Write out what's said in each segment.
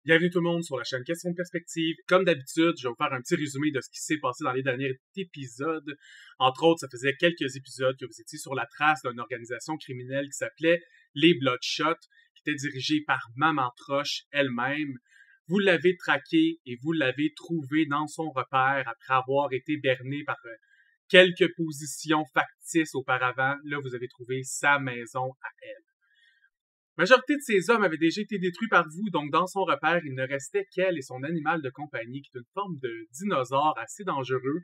Bienvenue tout le monde sur la chaîne Question de Perspective. Comme d'habitude, je vais vous faire un petit résumé de ce qui s'est passé dans les derniers épisodes. Entre autres, ça faisait quelques épisodes que vous étiez sur la trace d'une organisation criminelle qui s'appelait les Bloodshot, qui était dirigée par Maman Troche elle-même. Vous l'avez traqué et vous l'avez trouvé dans son repère après avoir été berné par quelques positions factices auparavant. Là, vous avez trouvé sa maison à elle. La majorité de ces hommes avaient déjà été détruits par vous, donc dans son repère, il ne restait qu'elle et son animal de compagnie, qui est une forme de dinosaure assez dangereux,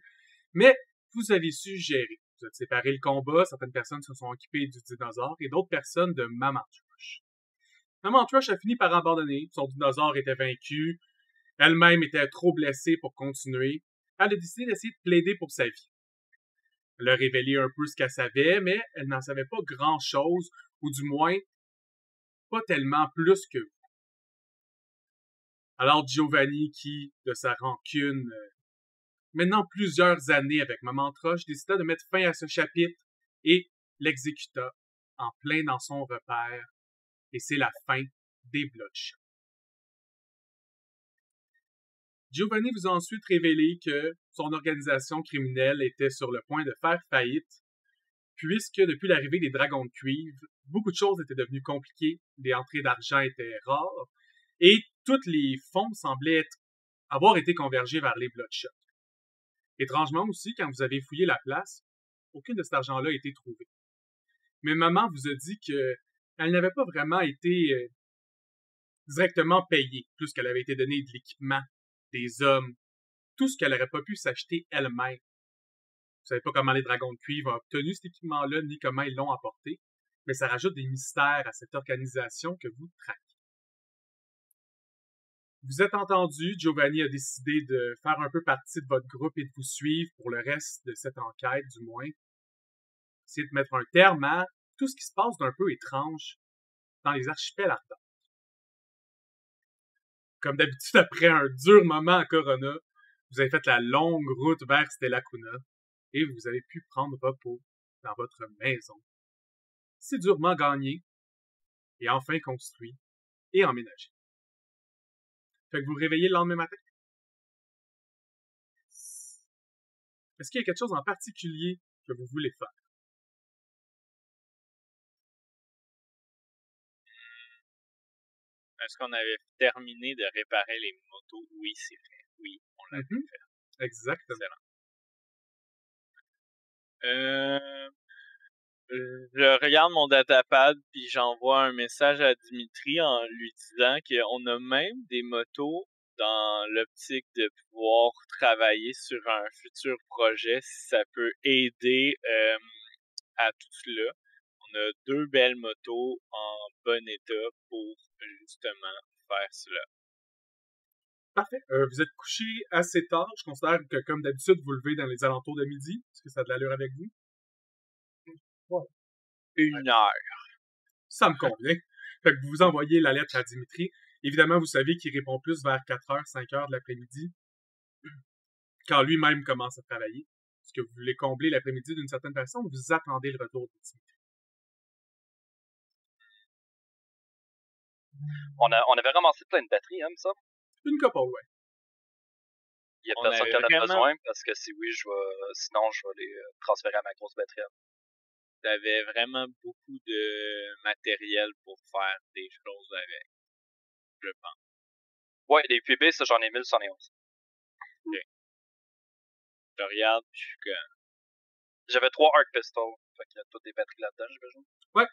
mais vous avez su gérer. Vous avez séparé le combat, certaines personnes se sont occupées du dinosaure et d'autres personnes de Maman Trush. Maman Trush a fini par abandonner, son dinosaure était vaincu, elle-même était trop blessée pour continuer. Elle a décidé d'essayer de plaider pour sa vie. Elle a révélé un peu ce qu'elle savait, mais elle n'en savait pas grand-chose, ou du moins pas tellement plus que vous. Alors Giovanni, qui, de sa rancune, maintenant plusieurs années avec Maman Troche, décida de mettre fin à ce chapitre et l'exécuta en plein dans son repère, et c'est la fin des Bloodshot. Giovanni vous a ensuite révélé que son organisation criminelle était sur le point de faire faillite, puisque depuis l'arrivée des Dragons de Cuivre, beaucoup de choses étaient devenues compliquées, les entrées d'argent étaient rares, et tous les fonds semblaient avoir été convergés vers les Bloodshot. Étrangement aussi, quand vous avez fouillé la place, aucun de cet argent-là a été trouvé. Mais maman vous a dit qu'elle n'avait pas vraiment été directement payée, plus qu'elle avait été donnée de l'équipement, des hommes, tout ce qu'elle n'aurait pas pu s'acheter elle-même. Vous savez pas comment les Dragons de Cuivre ont obtenu cet équipement-là, ni comment ils l'ont apporté, mais ça rajoute des mystères à cette organisation que vous traquez. Vous êtes entendu, Giovanni a décidé de faire un peu partie de votre groupe et de vous suivre pour le reste de cette enquête, du moins. Essayer de mettre un terme à tout ce qui se passe d'un peu étrange dans les archipels ardents. Comme d'habitude, après un dur moment à Corona, vous avez fait la longue route vers Stella Kuna et vous avez pu prendre repos dans votre maison. C'est durement gagné et enfin construit et emménagé. Fait que vous vous réveillez le lendemain matin. Est-ce qu'il y a quelque chose en particulier que vous voulez faire? Est-ce qu'on avait terminé de réparer les motos? Oui, c'est vrai. Oui, on l'avait fait. Exactement. Excellent. Je regarde mon datapad puis j'envoie un message à Dimitri en lui disant qu'on a même des motos dans l'optique de pouvoir travailler sur un futur projet si ça peut aider à tout cela. On a 2 belles motos en bon état pour justement faire cela. Parfait. Vous êtes couché assez tard. Je considère que, comme d'habitude, vous levez dans les alentours de midi. Est-ce que ça a de l'allure avec vous? Ouais. 1 heure. Ça me convient. Fait que vous envoyez la lettre à Dimitri. Évidemment, vous savez qu'il répond plus vers 4h, 5h de l'après-midi, quand lui-même commence à travailler. Est-ce que vous voulez combler l'après-midi d'une certaine façon ou vous attendez le retour de Dimitri? On avait ramassé plein de batteries, hein, ça? Une couple, ouais. Il y a On personne qui en a avait vraiment- besoin, parce que si oui, sinon je vais les transférer à ma grosse batterie. T'avais vraiment beaucoup de matériel pour faire des choses avec, je pense. Ouais, les UPB, ça, j'en ai 1111. Je regarde, puis je suis comme... J'avais 3 Arc Pistols. Fait qu'il y a toutes des batteries là-dedans, j'imagine. Ouais.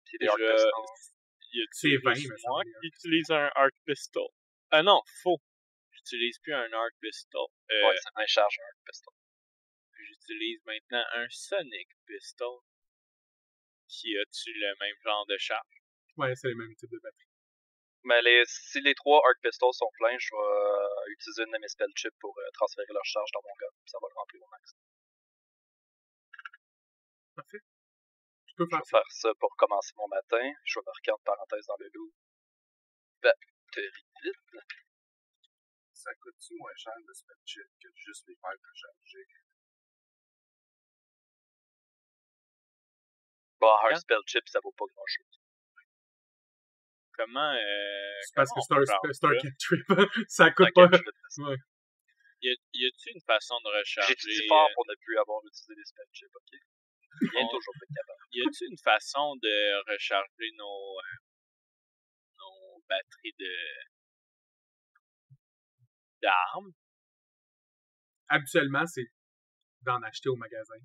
C'est des Arc Pistols. C'est 20, juste mais ça moi va. qui utilise un Arc Pistol. Ah non, faux. J'utilise plus un Arc Pistol. Ouais, c'est bien charge, un Arc Pistol. J'utilise maintenant un Sonic Pistol. Qui a-tu le même genre de charge? Ouais, c'est les mêmes types de batteries. Mais si les 3 Arc Pistols sont pleins, je vais utiliser une de mes spell chips pour transférer leur charge dans mon gun. Ça va le remplir au max. Parfait. Tu peux Je faire vais ça. faire ça pour commencer mon matin. Je vais marquer entre parenthèses dans le loup. Batterie vide. Ça coûte-tu moins cher de spell chip que de juste les faire recharger? Bon, un spell chip, ça vaut pas grand chose. comment, C'est parce que comment on c'est peut un faire ça? cantrip. Ça C'est un coûte pas. cantrip. Ouais. Y a-t-il une façon de recharger... J'étudie fort pour ne plus avoir utilisé les spell chips, ok? on- Toujours pas être capable. Y a-t-il une façon de recharger nos batteries d'armes? Habituellement, c'est d'en acheter au magasin.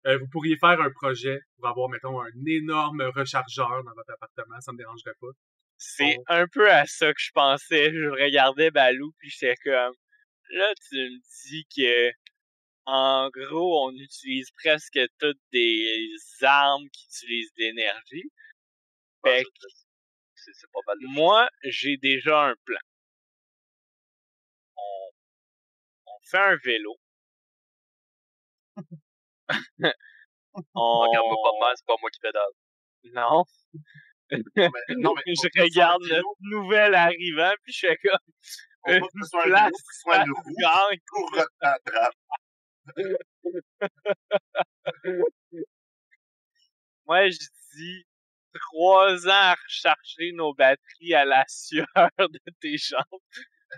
Vous pourriez faire un projet pour avoir, mettons, un énorme rechargeur dans votre appartement, ça me dérangerait pas. C'est un peu à ça que je pensais. Je regardais Balou, puis j'étais comme... Là, tu me dis que, en gros, on utilise presque toutes des armes qui utilisent de l'énergie. Ouais, Fait que c'est pas mal de moi, j'ai déjà un plan. On fait un vélo. Regarde-moi pas de mal, c'est pas moi qui pédale. Non. Non, mais Je regarde notre nouvel arrivant, puis je fais comme... on peut que ce soit un vélo, que ce soit une roue, gang. pour rattraper. Moi, je dis 3 ans à recharger nos batteries à la sueur de tes jambes.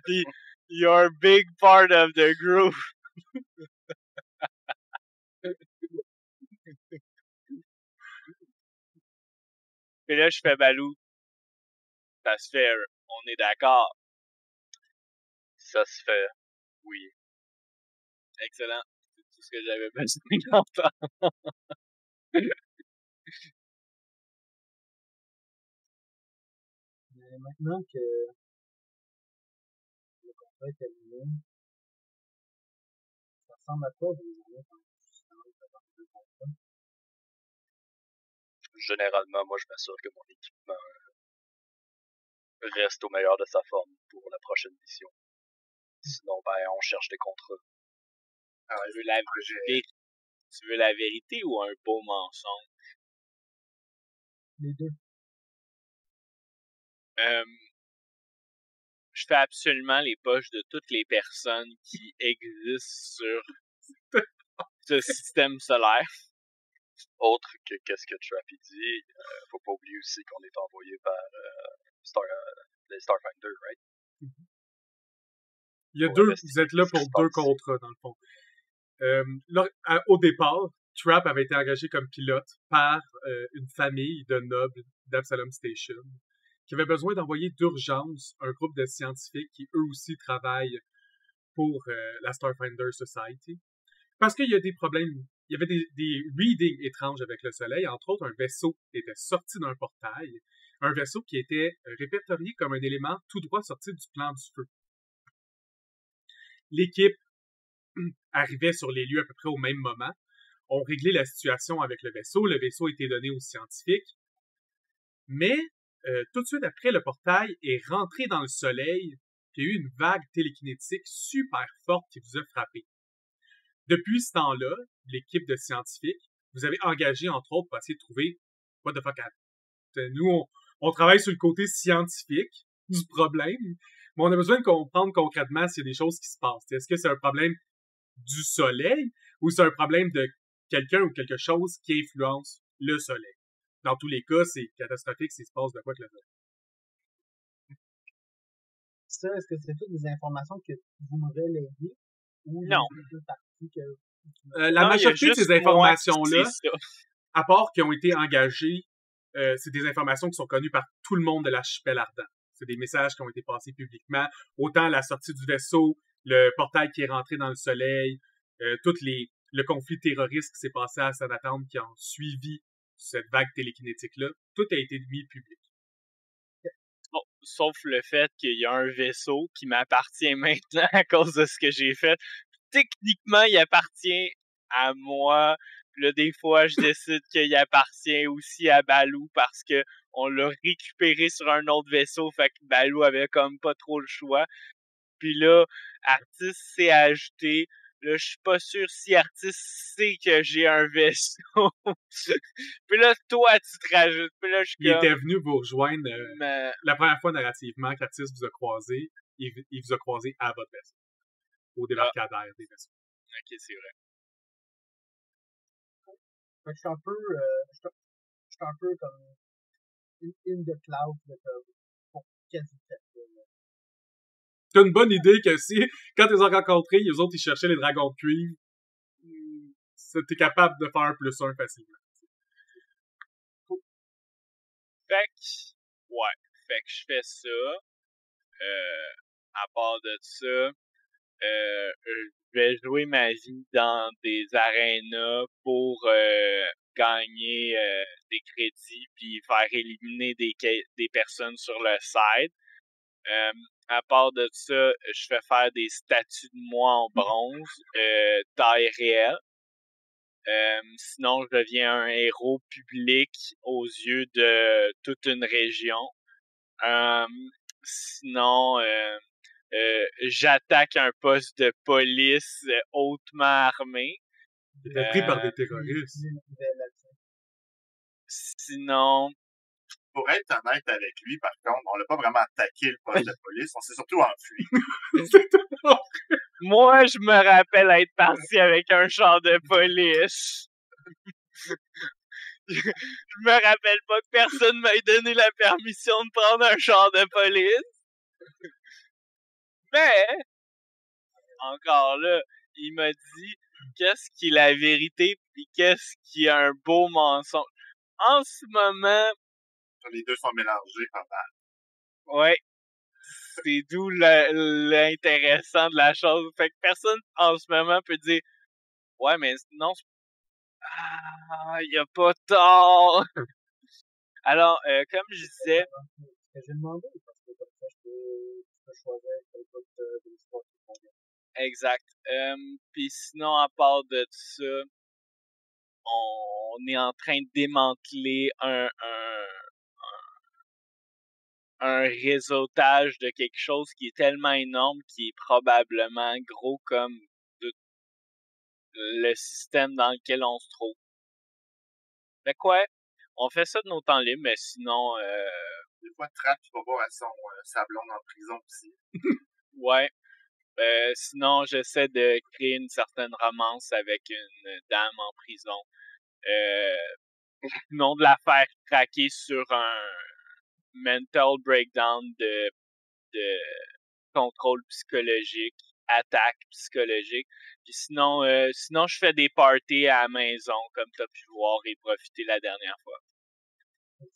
Puis, you're a big part of the group. Puis là, je fais Balou. Ça se fait, on est d'accord. Ça se fait, oui. Excellent. C'est tout ce que j'avais besoin d'entendre. Mais maintenant que le contrat est terminé, ça ressemble à quoi vos journées quand justement vous faites un peu de contrat? Généralement, moi, je m'assure que mon équipement reste au meilleur de sa forme pour la prochaine mission. Sinon, ben, on cherche des contrats. Tu veux la vérité ou un beau mensonge? Les deux. Je fais absolument les poches de toutes les personnes qui existent sur ce système solaire. Autre que qu'est-ce que Trappy dit, faut pas oublier aussi qu'on est envoyé par les Starfinder, right? Il y a Pour deux, investiguer vous êtes là ce qui pour se deux passe. contrats, dans le fond. Au départ, Trap avait été engagé comme pilote par une famille de nobles d'Absalom Station qui avait besoin d'envoyer d'urgence un groupe de scientifiques qui, eux aussi, travaillent pour la Starfinder Society. Parce qu'il y a des problèmes, il y avait des readings étranges avec le Soleil, entre autres un vaisseau qui était sorti d'un portail, un vaisseau qui était répertorié comme un élément tout droit sorti du plan du feu. L'équipe arrivait sur les lieux à peu près au même moment. On réglait la situation avec le vaisseau a été donné aux scientifiques, mais tout de suite après, le portail est rentré dans le Soleil, il y a eu une vague télékinétique super forte qui vous a frappé. Depuis ce temps-là, l'équipe de scientifiques, vous avez engagé, entre autres, pour essayer de trouver what the fuck happened. Nous, on travaille sur le côté scientifique du problème, mais on a besoin de comprendre concrètement s'il y a des choses qui se passent. Est-ce que c'est un problème du Soleil ou c'est un problème de quelqu'un ou quelque chose qui influence le Soleil? Dans tous les cas, c'est catastrophique s'il se passe de quoi que le Soleil. Ça, est-ce que c'est toutes des informations que vous me relayez ou Non. les deux parties que la majorité de ces informations-là, c'est ça. à part qui ont été engagées, c'est des informations qui sont connues par tout le monde de l'archipel ardent. C'est des messages qui ont été passés publiquement. Autant la sortie du vaisseau, le portail qui est rentré dans le Soleil, le conflit terroriste qui s'est passé à Sanatam qui ont suivi cette vague télékinétique-là, tout a été mis public. Sauf le fait qu'il y a un vaisseau qui m'appartient maintenant à cause de ce que j'ai fait. Techniquement, il appartient à moi. Là, des fois, je décide qu'il appartient aussi à Balou parce que on l'a récupéré sur un autre vaisseau, fait que Balou avait comme pas trop le choix. Puis là, Artis s'est ajouté. Là, je suis pas sûr si Artis sait que j'ai un vaisseau. Puis là, toi, tu te rajoutes. Puis là, je suis Il était venu vous rejoindre la première fois narrativement qu'Artis vous a croisé. Il vous a croisé à votre vaisseau. Au débarcadère des vaisseaux. Ok, c'est vrai. Fait que je suis un peu comme in the cloud, quasi fait. T'as une bonne idée que si, quand tu les as rencontrés, les autres, ils cherchaient les dragons de cuivre, t'es capable de faire un +1 facilement. Fait que, ouais. Fait que je fais ça. À part de ça, je vais jouer ma vie dans des arénas pour gagner des crédits puis faire éliminer des personnes sur le site. À part de ça, je fais faire des statues de moi en bronze, taille réelle. Sinon, je deviens un héros public aux yeux de toute une région. Sinon, j'attaque un poste de police hautement armé. T'es pris par des terroristes. Sinon, Pour être honnête avec lui, par contre, on l'a pas vraiment attaqué le poste de police, on s'est surtout enfui. moi, je me rappelle être parti avec un char de police. Je me rappelle pas que personne m'ait donné la permission de prendre un char de police. Mais, encore là, il m'a dit qu'est-ce qui est la vérité puis qu'est-ce qui est un beau mensonge. En ce moment, Les deux sont mélangés pas mal. ouais, c'est d'où l'intéressant de la chose. Fait que personne en ce moment peut dire ouais, mais non, y a pas tort. Alors, comme je disais, Ce que j'ai demandé, parce que comme ça, je peux choisir quel bout de l'histoire qui convient. exact. Puis sinon, à part de ça, on est en train de démanteler un réseautage de quelque chose qui est tellement énorme qui est probablement gros comme le système dans lequel on se trouve. Fait quoi, on fait ça de nos temps libres, mais sinon, Des fois, Trap, tu vas voir à son sablon en prison aussi. ouais. Sinon, j'essaie de créer une certaine romance avec une dame en prison. Non de la faire craquer sur un mental breakdown de contrôle psychologique, attaque psychologique. Puis sinon je fais des parties à la maison, comme tu as pu voir et profiter la dernière fois.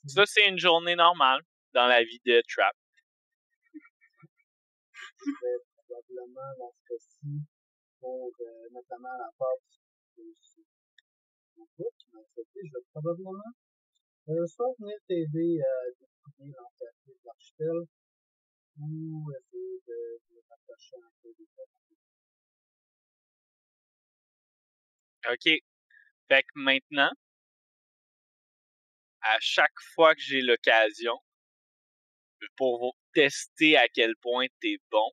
Ça, c'est une journée normale dans la vie de Trap. Probablement, dans ce cas-ci, pour notamment la part de mon groupe qui m'a accepté, je vais probablement soit venir t'aider à découvrir l'entièreté de l'archipel, ou essayer de m'approcher un peu des choses. OK. Fait que maintenant, à chaque fois que j'ai l'occasion, pour tester à quel point t'es bon,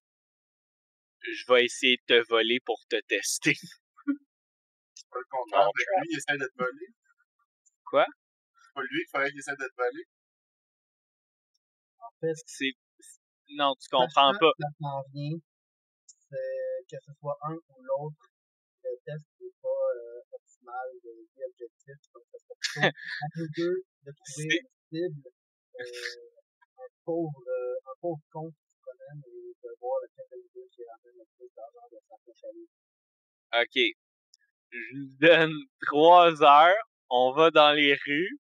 je vais essayer de te voler pour te tester. C'est pas le contraire. Lui, il essaie de te voler. Quoi? C'est pas lui qu'il fallait qu'il essaie de te voler. En fait, non, tu comprends pas. Ça s'en vient, c'est que ce soit un ou l'autre, le test n'est pas optimal de vie objectif. Donc, ça serait plutôt à nous deux de trouver une cible, un pauvre con qui se promène et de voir lequel de nous deux qui ramène le plus d'argent de sa poche à lui. OK. Je vous donne 3 heures. On va dans les rues.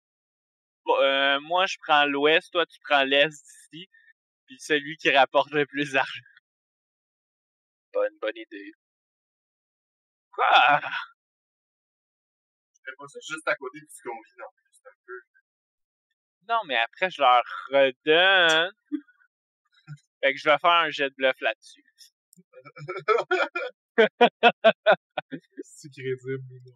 Moi, je prends l'ouest. Toi, tu prends l'est d'ici. Puis celui qui rapporte le plus d'argent. Bonne idée. Quoi? Je ferais pas ça juste à côté de ce qu'on vit, non plus. C'est un peu. Non, mais après, je leur redonne. Fait que je vais faire un jet de bluff là-dessus. C'est crédible, mais non.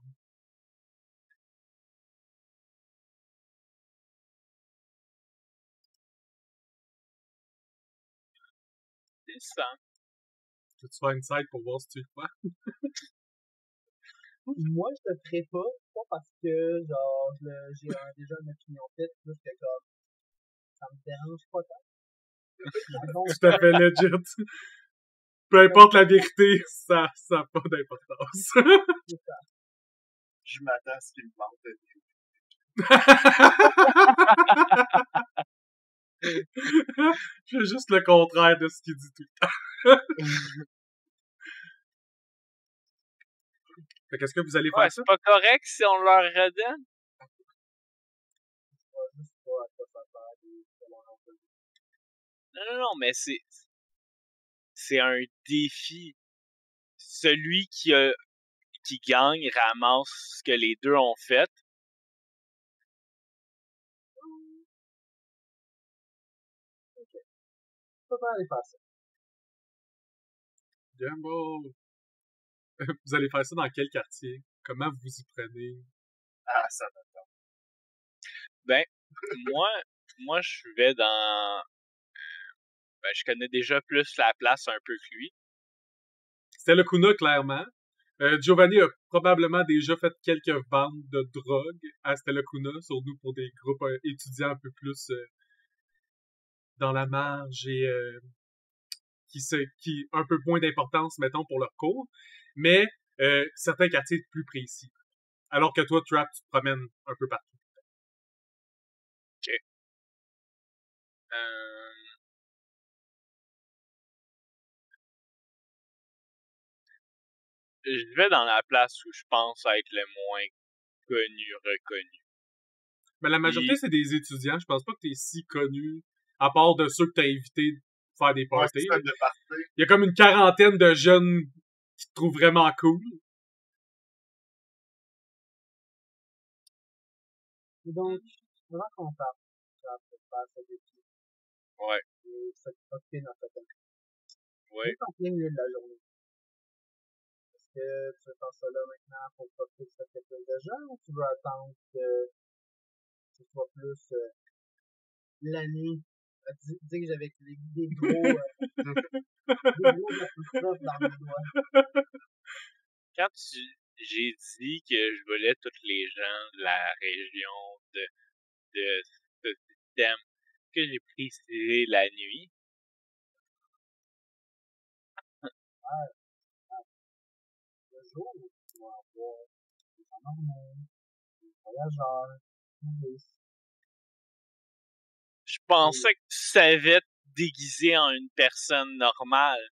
C'est ça. Peux-tu faire une side pour voir si tu le fais? Moi, je le ferais pas parce que, genre, j'ai déjà une opinion faite, plus que comme, ça me dérange pas tant. Tout à fait legit. Peu importe la vérité, ça n'a pas d'importance. C'est ça. Je m'attends à ce qu'il me manque de vie. Je fais juste le contraire de ce qu'il dit tout le temps. Fait qu'est-ce que vous allez Ouais, faire ça? c'est pas correct si on leur redonne. Je sais juste pas à quoi ça sert de leur en donner. Non, mais c'est un défi. Celui qui gagne ramasse ce que les deux ont fait. Ok. Je peux aller faire ça. Gamble! Vous allez faire ça dans quel quartier? Comment vous y prenez? Ah, ça va. Ben, moi, je vais dans... Ben, je connais déjà plus la place un peu que lui. C'était le Kuna, clairement. Giovanni a probablement déjà fait quelques ventes de drogue à Stella Kuna, surtout pour des groupes étudiants un peu plus dans la marge et qui un peu moins d'importance, mettons, pour leur cours. Mais certains quartiers plus précis. Alors que toi, Trap, tu te promènes un peu partout. OK. Je vais dans la place où je pense être le moins reconnu. Mais la majorité, c'est des étudiants. Je pense pas que t'es si connu, à part de ceux que t'as invités de faire des Ouais, parties. système de party. Il y a comme une quarantaine de jeunes qui te trouvent vraiment cool. Et donc, avant qu'on parte, ça va faire ce défi. Ouais. Et s'occuper de notre temps. Ouais. On est en plein milieu de la journée. Est-ce que tu veux faire ça là maintenant pour profiter de cette plus de gens ou tu veux attendre que ce soit plus l'année? Dis-je avec des gros apostrophes dans mes doigts. Quand j'ai dit que je voulais tous les gens de la région de ce système, que j'ai précisé la nuit. Le jour où tu vas avoir des gens normaux, des voyageurs, des touristes. Je pensais que tu savais te déguiser en une personne normale.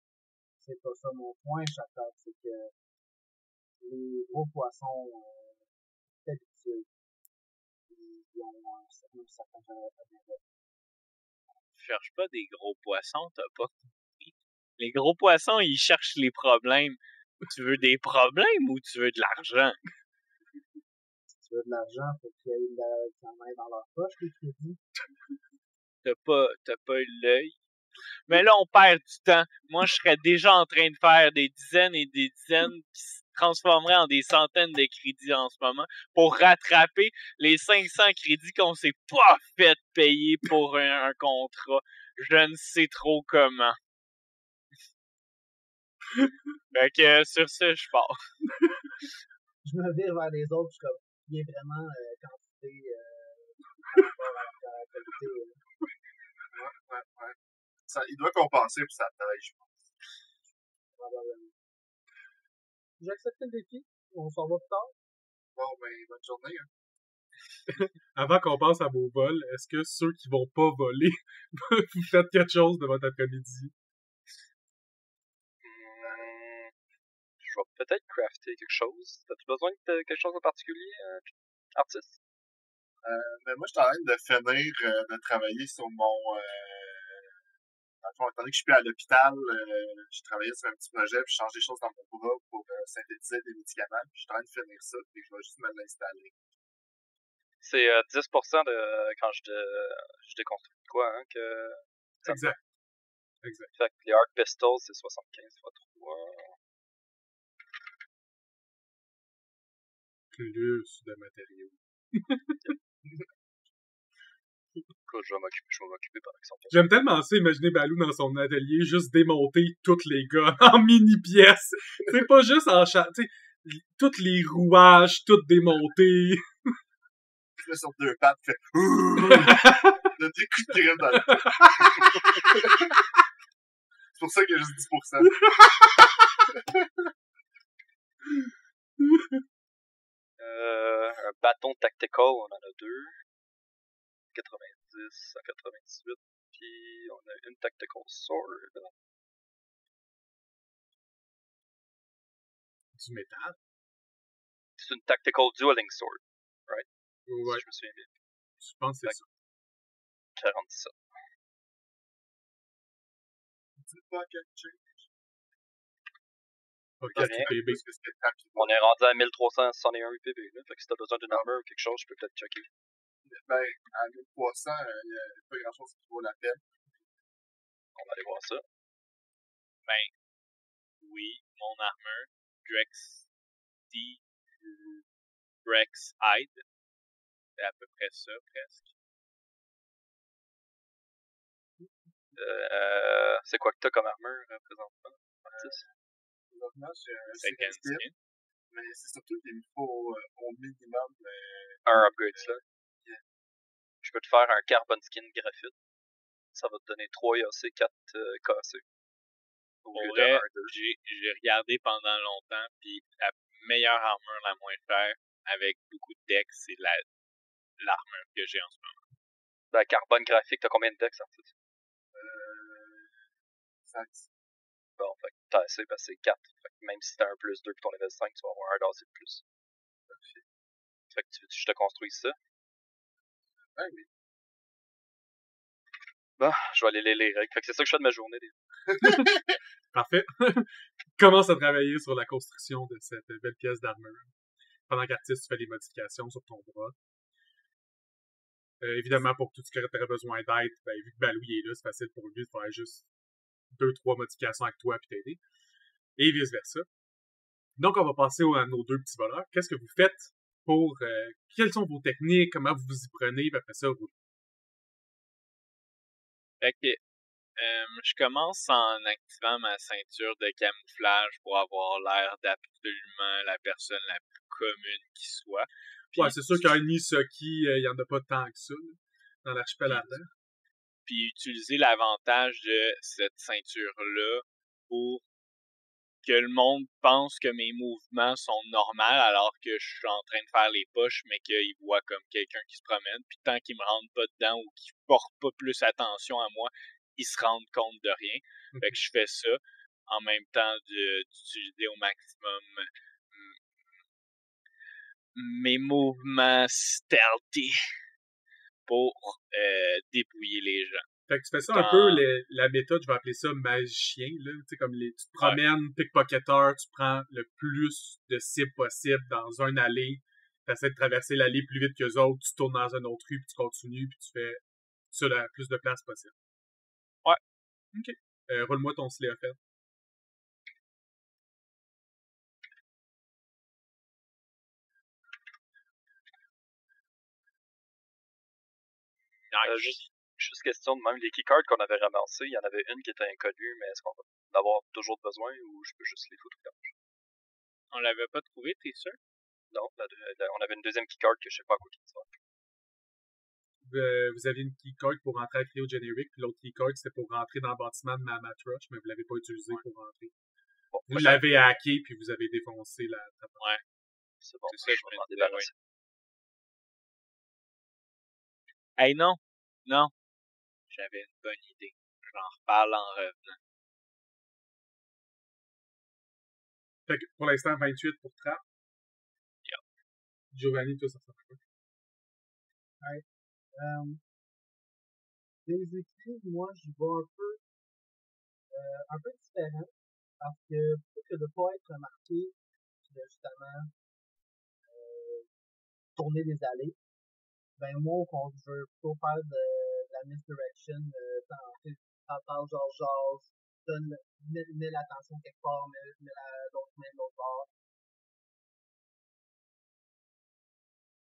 C'est pas ça mon point, Chaka, c'est que les gros poissons, d'habitude, ils ont un certain genre. Tu cherches pas des gros poissons, t'as pas compris. Les gros poissons, ils cherchent les problèmes. Tu veux des problèmes ou tu veux de l'argent? Si tu veux de l'argent, faut qu'il y ait de la main dans leur poche, les crédits. T'as pas eu l'œil. Mais là, on perd du temps. Moi, je serais déjà en train de faire des dizaines et des dizaines qui se transformeraient en des centaines de crédits en ce moment pour rattraper les 500 crédits qu'on s'est pas fait payer pour un contrat. Je ne sais trop comment. Fait que sur ce, je pars. Je me vire vers les autres, je suis comme, il est vraiment quantité par rapport à la qualité. Ouais. Ça, il doit compenser pour sa taille, je pense. Probablement. J'accepte le défi, on s'en va plus tard. Bon, ben, bonne journée. Hein. Avant qu'on passe à vos vols, est-ce que ceux qui vont pas voler, vous faites quelque chose de votre après-midi? Je vais peut-être crafter quelque chose. As-tu besoin de quelque chose en particulier, artiste? Mais moi, je suis en train de finir de travailler sur mon... dans le fond, étant donné que je suis plus à l'hôpital, je travaillais sur un petit projet, puis je change des choses dans mon bras pour synthétiser des médicaments. Puis je suis en train de finir ça, puis je vais juste me l'installer. C'est 10% de quand je déconstruis de quoi, hein, que... Exact. Fait que les Hard Pistols, c'est 75 fois 3. Plus de matériaux. Je vais m'occuper par exemple. J'aime tellement ça, imaginer Balou dans son atelier, juste démonter tous les gars en mini-pièces. C'est pas juste en chat, tu sais, tous les rouages, tout démontés. Je mets sur deux pattes, fait de des coups de grippe dans le tête. C'est pour ça qu'il y a juste 10%. Un bâton tactical, on en a 2. 90 à 98. puis on a une Tactical Sword. Du métal. C'est une Tactical Dueling Sword, right? Ouais. Si je me souviens bien. Je pense que c'est ça. 47. Dis pas que change. Podcast rien. UPB. Parce que c'était rapide. On est rendu à 1361 UPB, là. Fait que si t'as besoin d'une armure ou quelque chose, je peux peut-être checker. Ben, à 1300, il n'y a pas grand-chose qui vaut la peine. On va aller voir ça. Ben, oui, mon armure, Drex D. Rex Hyde. C'est à peu près ça, presque. C'est quoi que t'as comme armure présentement, Martis? Présentement, j'ai un Second skin, skin. mais c'est surtout qu'il me faut au minimum Un upgrade slot. Yeah. Je peux te faire un Carbon Skin Graphite. Ça va te donner 3 IAC, 4 KC. Au Pour lieu vrai, de 1, 2. j'ai regardé pendant longtemps, puis la meilleure armure, la moins chère, avec beaucoup de decks, c'est l'armure que j'ai en ce moment. Ben, Carbone Graphique, t'as combien de decks, Martis? 5. Bon, fait que t'as assez parce que c'est 4. Fait que même si t'as un plus 2 puis ton level 5, tu vas avoir un d'AC de plus. Fait que tu veux que je te construise ça? Ben oui. Bon, je vais aller lire les règles. Fait que c'est ça que je fais de ma journée. Parfait. Commence à travailler sur la construction de cette belle pièce d'armure. Pendant qu'artiste, tu fais des modifications sur ton bras. Évidemment, pour tout ce que tu aurais besoin d'aide, ben, vu que Balou est là, c'est facile pour lui de faire juste 2-3 modifications avec toi puis t'aider. Et vice-versa. Donc, on va passer à nos deux petits voleurs. Qu'est-ce que vous faites pour... quelles sont vos techniques? Comment vous vous y prenez? Puis après ça, vous... Fait que, je commence en activant ma ceinture de camouflage pour avoir l'air d'absolument la personne la plus commune qui soit. Puis, Ouais, c'est sûr qu'un Nisoki, il y en a pas tant que ça, là, dans l'archipel ardent. Puis utiliser l'avantage de cette ceinture-là pour que le monde pense que mes mouvements sont normaux alors que je suis en train de faire les poches, mais qu'ils voient comme quelqu'un qui se promène. Puis tant qu'ils me rendent pas dedans ou qu'ils portent pas plus attention à moi, ils se rendent compte de rien. Fait que je fais ça en même temps d'utiliser au maximum mes mouvements stealthy pour débrouiller les gens. Fait que tu fais ça un peu, la méthode, je vais appeler ça magicien, là. Tu sais, comme tu te promènes, pickpocketeur, tu prends le plus de cibles possible dans un allée, tu essaies de traverser l'allée plus vite qu'eux autres, tu tournes dans un autre rue, puis tu continues, puis tu fais ça le plus de place possible. Ouais. Ok. Roule-moi ton slay of hand. Juste question de même, les keycards qu'on avait ramassés, il y en avait une qui était inconnue, mais est-ce qu'on va en avoir toujours besoin ou je peux juste les foutre comme ça? On l'avait pas trouvé, t'es sûr? Non, on avait une deuxième keycard que je sais pas à quoi qui sert. Vous aviez une keycard pour rentrer à Cryo Generic, puis l'autre keycard, c'était pour rentrer dans le bâtiment de Mamatrush, mais vous l'avez pas utilisé pour rentrer. Bon, Vous l'avez hacké, puis vous avez défoncé la trappe. Ouais. C'est bon, C'est ça, je vais me m'en disais, débarrasser. Hey, non. J'avais une bonne idée. J'en reparle en revenant. Fait que pour l'instant, 28 pour trappe. Yep. Giovanni, toi, ça fait quoi? Ouais. Basically, moi, je vais un peu différent, parce que plutôt que de ne pas être remarqué, puis de justement tourner des allées, ben moi, je veux plutôt faire de la misdirection, t'en parles, genre, mets l'attention quelque part, mets l'autre main de l'autre bord.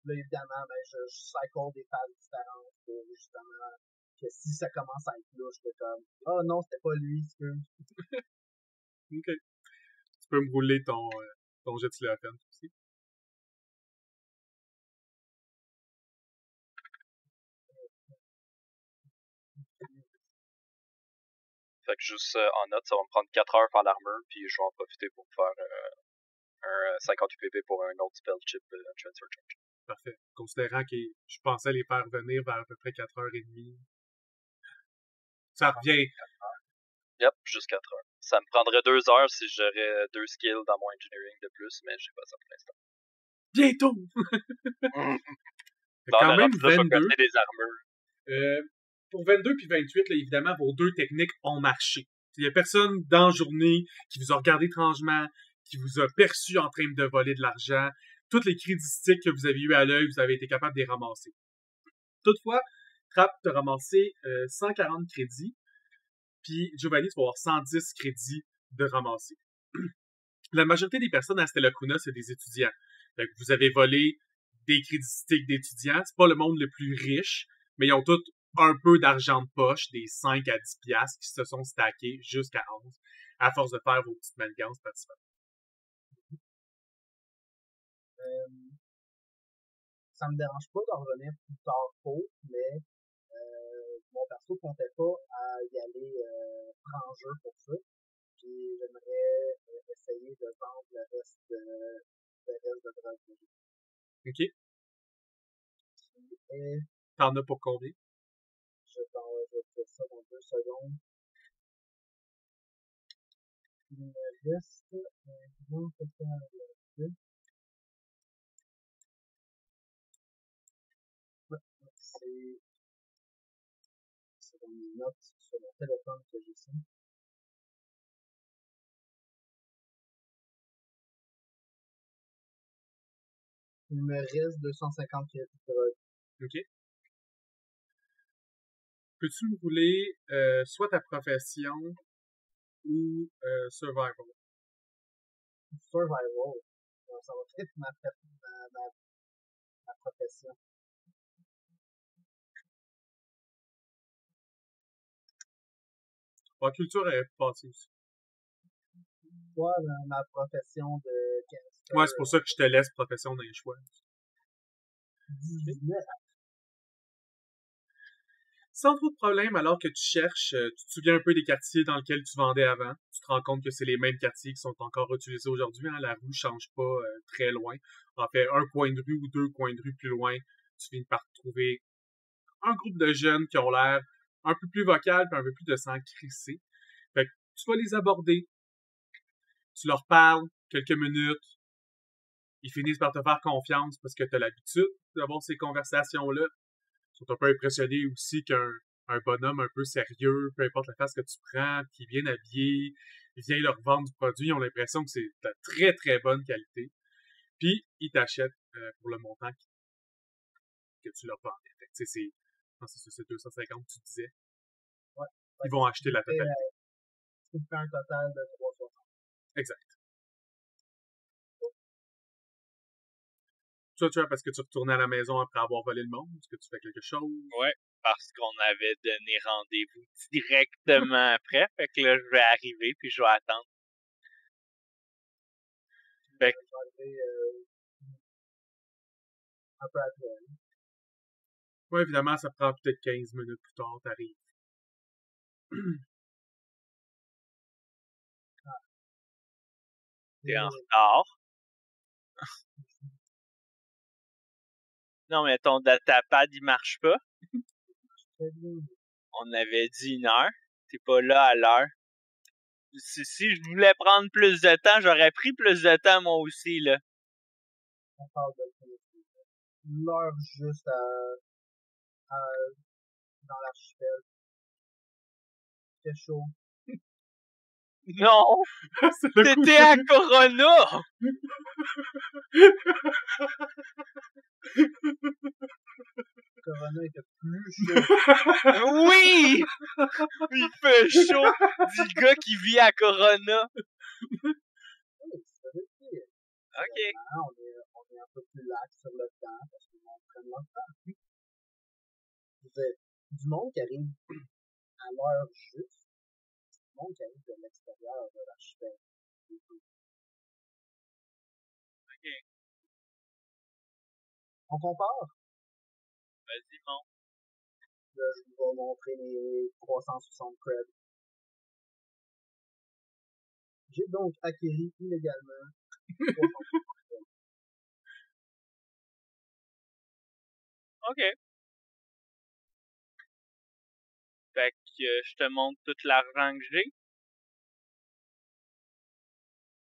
Là, évidemment, ben, je cycle des phases différentes pour justement que si ça commence à être louche, je fais comme, oh non, c'était pas lui, excuse. Ok. Tu peux me rouler ton jet de slay of hand aussi. Fait que juste en note, ça va me prendre 4 heures faire l'armure, puis je vais en profiter pour faire un 50 UPP pour un autre spell chip transfer charge. Parfait. Considérant que je pensais les faire venir vers à peu près 4h30. ça revient. Yep, juste 4 heures. Ça me prendrait 2 heures si j'aurais 2 skills dans mon engineering de plus, mais j'ai pas ça pour l'instant. Bientôt! Dans Quand le même rendu là, faut 22. casser des armures. Pour 22 puis 28, là, évidemment, vos deux techniques ont marché. Il y a personne dans la journée qui vous a regardé étrangement, qui vous a perçu en train de voler de l'argent. Toutes les crédits que vous avez eu à l'œil, vous avez été capable de les ramasser. Toutefois, Trapp t'a ramassé 140 crédits, puis Giovanni, tu vas avoir 110 crédits de ramasser. La majorité des personnes à Stella Kuna, c'est des étudiants. Fait que vous avez volé des crédits d'étudiants. C'est pas le monde le plus riche, mais ils ont tous un peu d'argent de poche, des 5 à 10 piastres qui se sont stackés jusqu'à 11, à force de faire vos petites manigances participantes. Ça me dérange pas d'en revenir plus tard tôt, mais mon perso comptait pas à y aller franc jeu pour ça. Puis j'aimerais essayer de vendre le reste de drogue. OK. Et T'en as pour combien? je vais faire ça dans 2 secondes. Il me reste non, c'est ça, c'est dans mes notes sur mon téléphone que j'ai ça. Il me reste 250 crédits de drogue. OK. Peux-tu me rouler soit ta profession ou survival? Survival. Ça va être ma profession. La culture est passée aussi. Toi, ma profession de gangster. Ouais, c'est pour ça que je te laisse profession dans les choix. 19. Sans trop de problème, alors que tu cherches, tu te souviens un peu des quartiers dans lesquels tu vendais avant. Tu te rends compte que c'est les mêmes quartiers qui sont encore utilisés aujourd'hui. Hein? La rue change pas très loin. En fait, un coin de rue ou 2 coins de rue plus loin, tu finis par trouver un groupe de jeunes qui ont l'air un peu plus vocal et un peu plus de sang crissé. Fait que tu vas les aborder. Tu leur parles quelques minutes. Ils finissent par te faire confiance parce que tu as l'habitude d'avoir ces conversations-là. Ils sont un peu impressionnés aussi qu'un bonhomme un peu sérieux, peu importe la face que tu prends, qui est bien habillé, il vient leur vendre du produit, ils ont l'impression que c'est de très très bonne qualité. Puis, ils t'achètent pour le montant que tu leur vendais. Fait que, tu sais, c'est 250, tu disais. Ouais. Ils vont acheter la totalité. Ce qui fait un total de 360. Exact. Toi, tu vois, parce que tu retournais à la maison après avoir volé le monde, est-ce que tu fais quelque chose? Ouais, parce qu'on avait donné rendez-vous directement après. Fait que là, je vais arriver puis je vais attendre. Fait que... Je vais arriver un peu après. Ouais, évidemment, ça prend peut-être 15 minutes plus tard, t'arrives. T'es en retard. Non, mais ton datapad, il marche pas. On avait dit 1 heure. T'es pas là à l'heure. Si je voulais prendre plus de temps, j'aurais pris plus de temps moi aussi, là. On parle de l'heure juste dans l'archipel. C'est chaud. Non! T'étais à Corona! Corona était plus chaud. Oui! Il fait chaud du gars qui vit à Corona. Oui, c'est vrai. OK. On est un peu plus lax sur le temps parce qu'on prend leur temps. Vous êtes du monde qui arrive à l'heure juste, du monde qui arrive de l'extérieur de l'archipel. OK. On compare. Vas-y, mon. Là, je vous vais montrer mes 360 creds. J'ai donc acquis illégalement 360 creds. OK. Fait que je te montre tout l'argent que j'ai?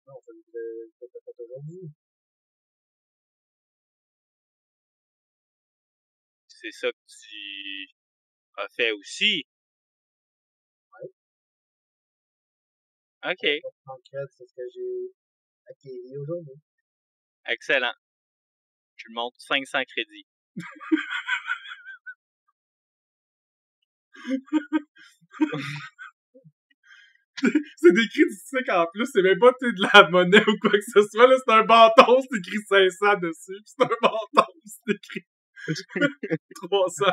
Non, ça fait aujourd'hui. C'est ça que tu as fait aussi. OK, En crédit, c'est ce que j'ai acquis aujourd'hui. excellent. Je te montre 500 crédits. C'est des crédits en plus, c'est même pas de la monnaie ou quoi que ce soit, là, c'est un bâton, c'est écrit 500 dessus, pis c'est un bâton, c'est écrit 300.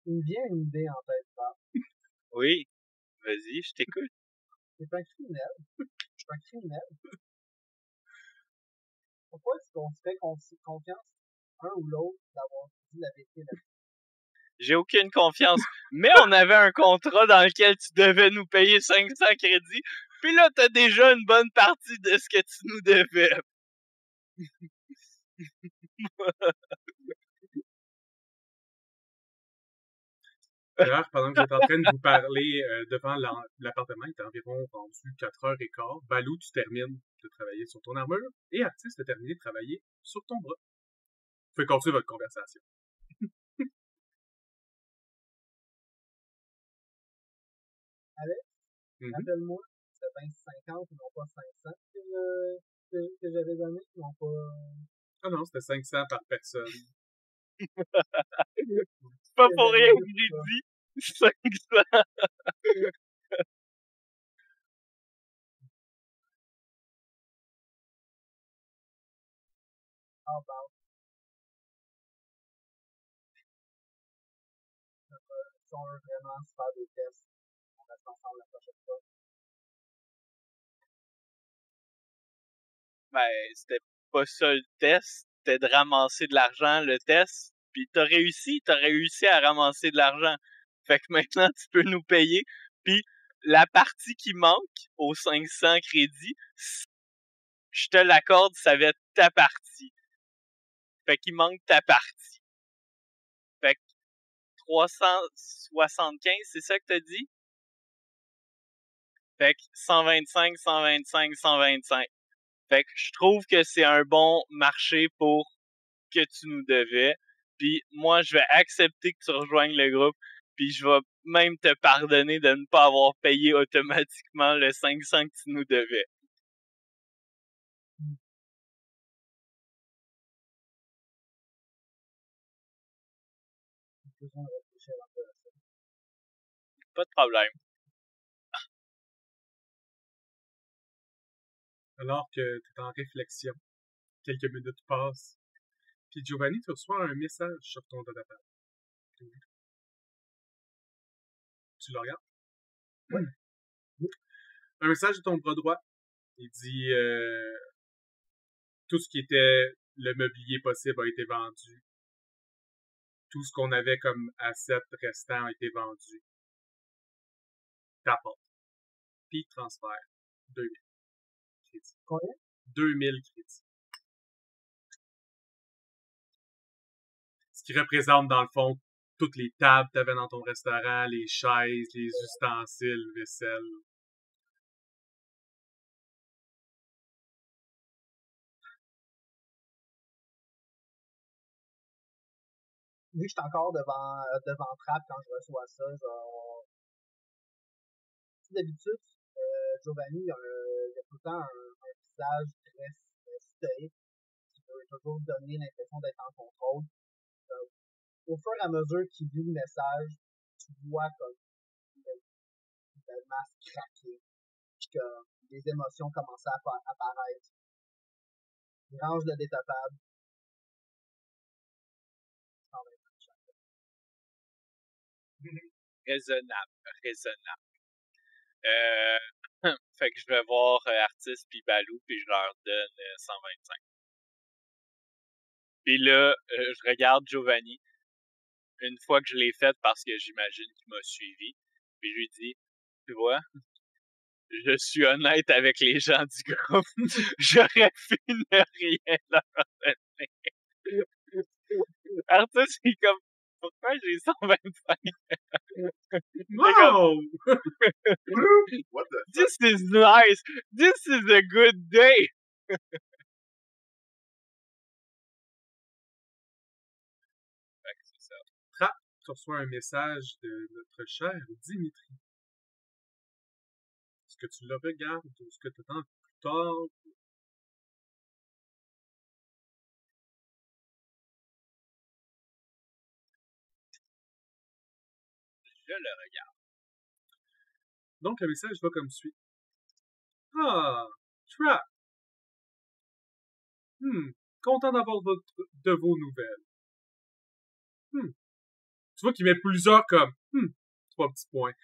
Il me vient une idée en tête, Bob. Oui, vas-y, je t'écoute. C'est un criminel. Je suis un criminel. Pourquoi est-ce qu'on se fait confiance un ou l'autre d'avoir dit la vérité là? J'ai aucune confiance. Mais on avait un contrat dans lequel tu devais nous payer 500 crédits. Puis là, t'as déjà une bonne partie de ce que tu nous devais. D'ailleurs, pendant que vous êtes en train de vous parler devant l'appartement, il est environ rendu 4h15. Balou, tu termines de travailler sur ton armure et Artis a terminé de travailler sur ton bras. Vous pouvez continuer votre conversation. Alex, rappelle-moi, c'était bien 50 et non pas 500 que j'avais donné, non pas... Ah non, c'était 500 par personne. C'est pas pour rien que j'ai dit 500. Ah, bah. Si on veut vraiment se faire des tests, on reste ensemble la prochaine fois. Ben, c'était pas ça le test. C'était de ramasser de l'argent, le test. Puis t'as réussi à ramasser de l'argent. Fait que maintenant, tu peux nous payer. Puis la partie qui manque aux 500 crédits, je te l'accorde, ça va être ta partie. Fait qu'il manque ta partie. Fait que 375, c'est ça que t'as dit? Fait que 125, 125, 125. Fait que je trouve que c'est un bon marché pour que tu nous devais. Puis moi, je vais accepter que tu rejoignes le groupe. Puis je vais même te pardonner de ne pas avoir payé automatiquement le 500 que tu nous devais. J'ai besoin de réfléchir un peu à ça. Pas de problème. Alors que tu es en réflexion, quelques minutes passent, puis Giovanni, tu reçois un message sur ton datapad. Tu le regardes? Oui. Un message de ton bras droit. Il dit tout ce qui était le mobilier possible a été vendu. Tout ce qu'on avait comme asset restant a été vendu. T'apportes. Puis transfert. 2000 crédits. Combien? 2000 crédits. Ce qui représente, dans le fond, toutes les tables que t'avais dans ton restaurant, les chaises, les ustensiles, vaisselle. Vu que je suis encore devant Trap quand je reçois ça, genre... D'habitude, Giovanni, il a tout le temps un visage très stoïque qui veut toujours donner l'impression d'être en contrôle. Au fur et à mesure qu'il lit le message, tu vois comme le masque craquer, puis que les émotions commencent à apparaître. Il range le détapable. Raisonnable. Fait que je vais voir Artis puis Balou, puis je leur donne 125. Puis là, je regarde Giovanni, une fois que je l'ai fait parce que j'imagine qu'il m'a suivi, puis je lui dis, tu vois, je suis honnête avec les gens du groupe, j'aurais pu ne rien leur donner. Arthur, c'est comme, pourquoi j'ai 125? Wow! What the fuck? This is nice! This is a good day! Fait que c'est ça. Tu reçois un message de notre cher Dimitri. Est-ce que tu le regardes ou est-ce que tu attends plus tard? Je le regarde. Donc, le message va comme suit. Ah, Trap. Content d'avoir de vos nouvelles. Tu vois qu'il met plusieurs comme, 3 petits points.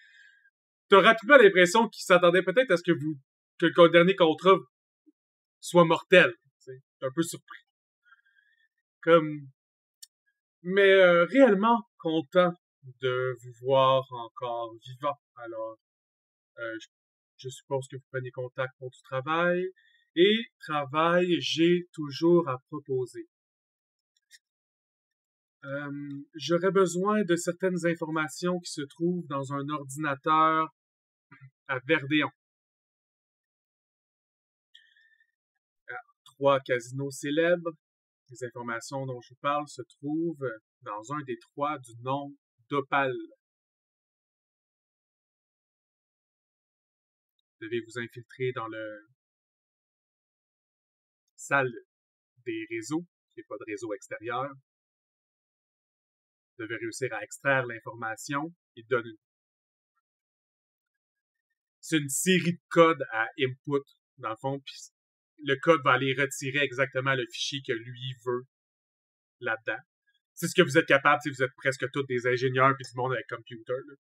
T'as rapidement l'impression qu'il s'attendait peut-être à ce que le dernier contrat soit mortel. T'es un peu surpris. Mais réellement content de vous voir encore vivant. Alors, je suppose que vous prenez contact pour du travail. Et travail, j'ai toujours à proposer. J'aurais besoin de certaines informations qui se trouvent dans un ordinateur à Verdéon. 3 casinos célèbres. Les informations dont je vous parle se trouvent dans un des 3 du nom d'Opal. Vous devez vous infiltrer dans le salle des réseaux. Il n'y a pas de réseau extérieur. Vous devez réussir à extraire l'information. Il donne c'est une série de codes à input, dans le fond, puis le code va aller retirer exactement le fichier que lui veut là-dedans. C'est ce que vous êtes capable, si vous êtes presque tous des ingénieurs puis du monde avec computer. Là.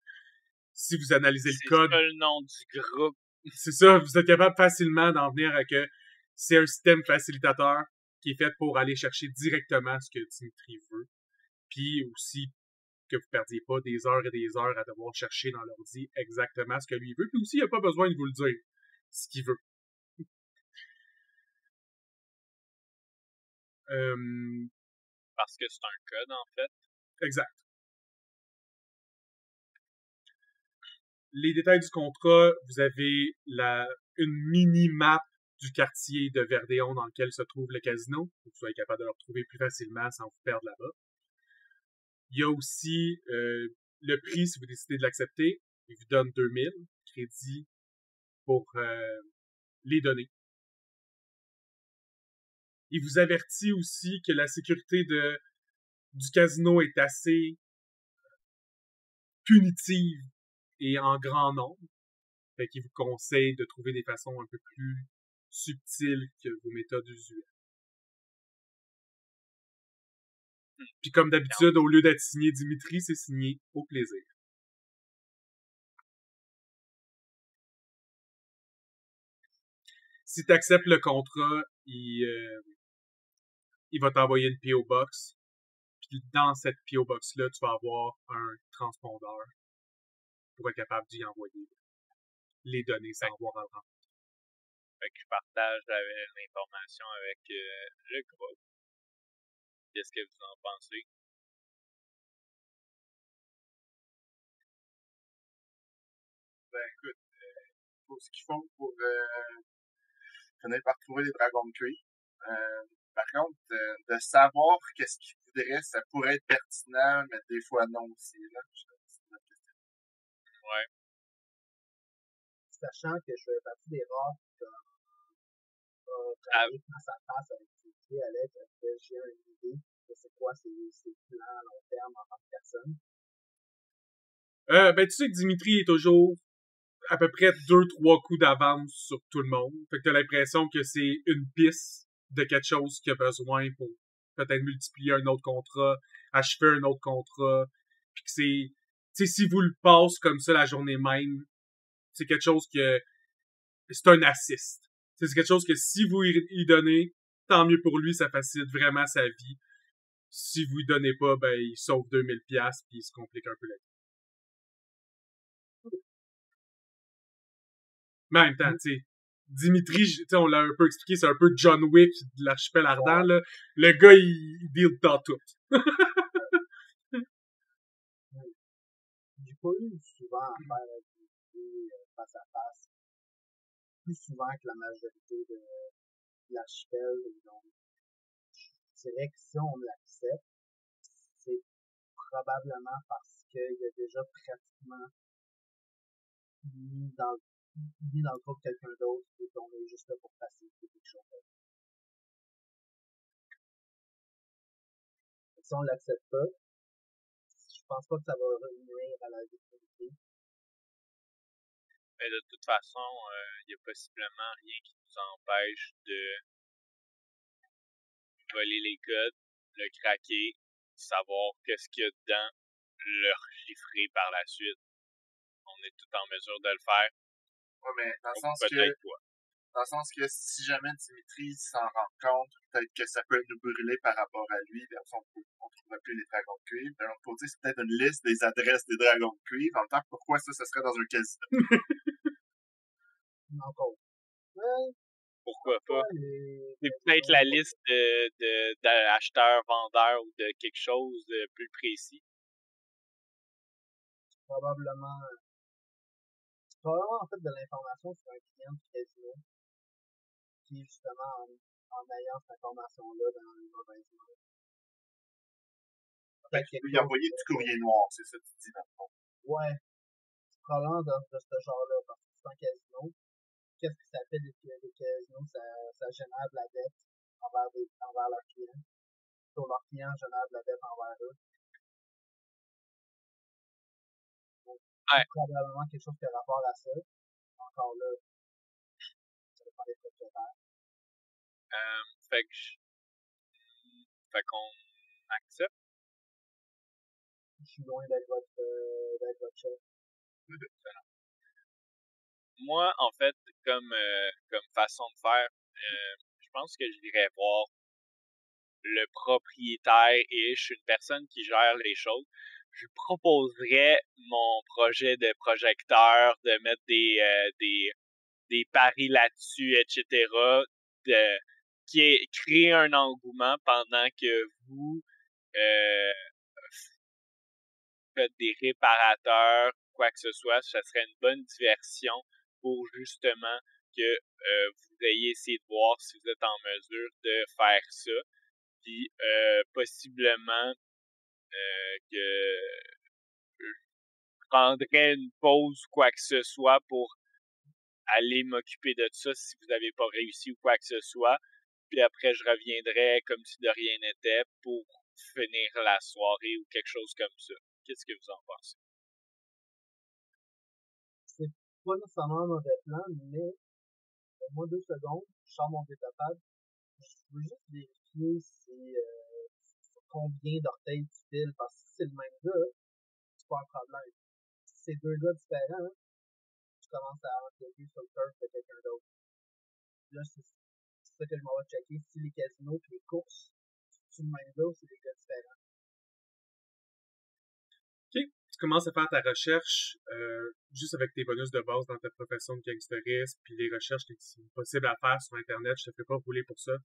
Si vous analysez le code... C'est ça le nom du groupe. C'est ça, vous êtes capable facilement d'en venir à que c'est un système facilitateur qui est fait pour aller chercher directement ce que Dimitri veut. Puis aussi que vous perdiez pas des heures et des heures à devoir chercher dans l'ordi exactement ce que lui veut. Puis aussi, il n'a pas besoin de vous le dire, ce qu'il veut. Parce que c'est un code, en fait. Exact. Les détails du contrat, vous avez une mini-map du quartier de Verdéon dans lequel se trouve le casino, pour que vous soyez capable de le retrouver plus facilement sans vous perdre là-bas. Il y a aussi le prix, si vous décidez de l'accepter. Il vous donne 2000 crédits pour les données. Il vous avertit aussi que la sécurité du casino est assez punitive et en grand nombre. Fait qu'il vous conseille de trouver des façons un peu plus subtiles que vos méthodes usuelles. Puis comme d'habitude, au lieu d'être signé Dimitri, c'est signé au plaisir. Si tu acceptes le contrat, il va t'envoyer une P.O. Box. Puis dans cette P.O. Box-là, tu vas avoir un transpondeur pour être capable d'y envoyer les données sans avoir à le rendre. Fait que je partage l'information avec le groupe. Qu'est-ce que vous en pensez? Ben écoute, pour ce qu'ils font pour finir par trouver les dragons de cuir. Par contre, de savoir qu'est-ce qu'ils voudraient, ça pourrait être pertinent, mais des fois non aussi. Là. Ouais. Sachant que je fais partie des rares qui ont travaillé face à face avec Dimitri, Alex, est-ce que j'ai une idée de c'est quoi ses plans à long terme en tant que personne? Ben tu sais que Dimitri est toujours à peu près 2-3 coups d'avance sur tout le monde. Fait que t'as l'impression que c'est une piste de quelque chose qu'il a besoin pour peut-être multiplier un autre contrat, achever un autre contrat, puis que c'est... Tu sais, si vous le passez comme ça la journée même, c'est quelque chose que... C'est un assist. C'est quelque chose que si vous y donnez, tant mieux pour lui, ça facilite vraiment sa vie. Si vous y donnez pas, ben il sauve 2000$ puis il se complique un peu la vie. Mais en même temps, tu sais, Dimitri, on l'a un peu expliqué, c'est un peu John Wick de l'archipel ardent, là. Le gars, il deal dans tout. j'ai pas eu souvent affaire à Dimitri face à face, plus souvent que la majorité de l'archipel. Donc, je dirais que si on l'accepte, c'est probablement parce qu'il a déjà pratiquement mis dans, mis dans le groupe quelqu'un d'autre et qu'on est juste là pour faciliter quelque chose. Si on l'accepte pas, je pense pas que ça va revenir à la victimité. Mais de toute façon, il y a possiblement rien qui nous empêche de voler les codes, le craquer, savoir qu'est-ce qu'il y a dedans, le chiffrer par la suite. On est tout en mesure de le faire. Ouais, mais dans le Donc, sens que, peut-être toi. dans le sens que si jamais Dimitri s'en rend compte, peut-être que ça peut nous brûler par rapport à lui, puis après on trouvera plus les dragons de cuivre. D'un autre côté, c'est peut-être une liste des adresses des dragons de cuivre. En même temps, pourquoi ça serait dans un casino? Encore. Ouais, Pourquoi pas? les C'est peut-être la liste d'acheteurs, vendeurs ou de quelque chose de plus précis. probablement en fait de l'information sur un client du casino qui justement en ayant cette information-là dans les mauvaises mains. Peut-être Tu quelque peux y chose envoyer du courrier noir, c'est ça que tu dis dans le fond. ouais, probablement de ce genre-là, parce que c'est un casino. Qu'est-ce que ça fait les casinos? Ça génère de la dette envers leurs clients. Sur leurs clients génèrent de la dette envers eux. Donc, c'est probablement quelque chose qui a rapport à ça. Encore là, ça dépend des propriétaires. Fait qu'on accepte. Je suis loin d'être votre chef. Moi, en fait, comme façon de faire, je pense que j'irais voir le propriétaire et je suis une personne qui gère les choses. Je proposerais mon projet de projecteur, de mettre des paris là-dessus, etc., créer un engouement pendant que vous faites des réparateurs, quoi que ce soit. Ça serait une bonne diversion pour justement que vous ayez essayé de voir si vous êtes en mesure de faire ça. Puis possiblement que je prendrais une pause ou quoi que ce soit pour aller m'occuper de ça si vous n'avez pas réussi ou quoi que ce soit. Puis après, je reviendrai comme si de rien n'était pour finir la soirée ou quelque chose comme ça. Qu'est-ce que vous en pensez? C'est pas nécessairement un mauvais plan, mais moi 2 secondes, je sors mon détapade. Je veux juste vérifier sur combien d'orteils tu piles, parce que si c'est le même gars, c'est pas un problème. Si c'est 2 gars différents, tu commences à enquêter sur le turf de quelqu'un d'autre. Là, c'est ça que je m'en vais checker. Si les casinos et les courses, c'est le même gars ou c'est des gars différents. OK. Tu commences à faire ta recherche juste avec tes bonus de base dans ta profession de gangsteriste, puis les recherches qui sont possibles à faire sur Internet. Je te fais pas rouler pour ça.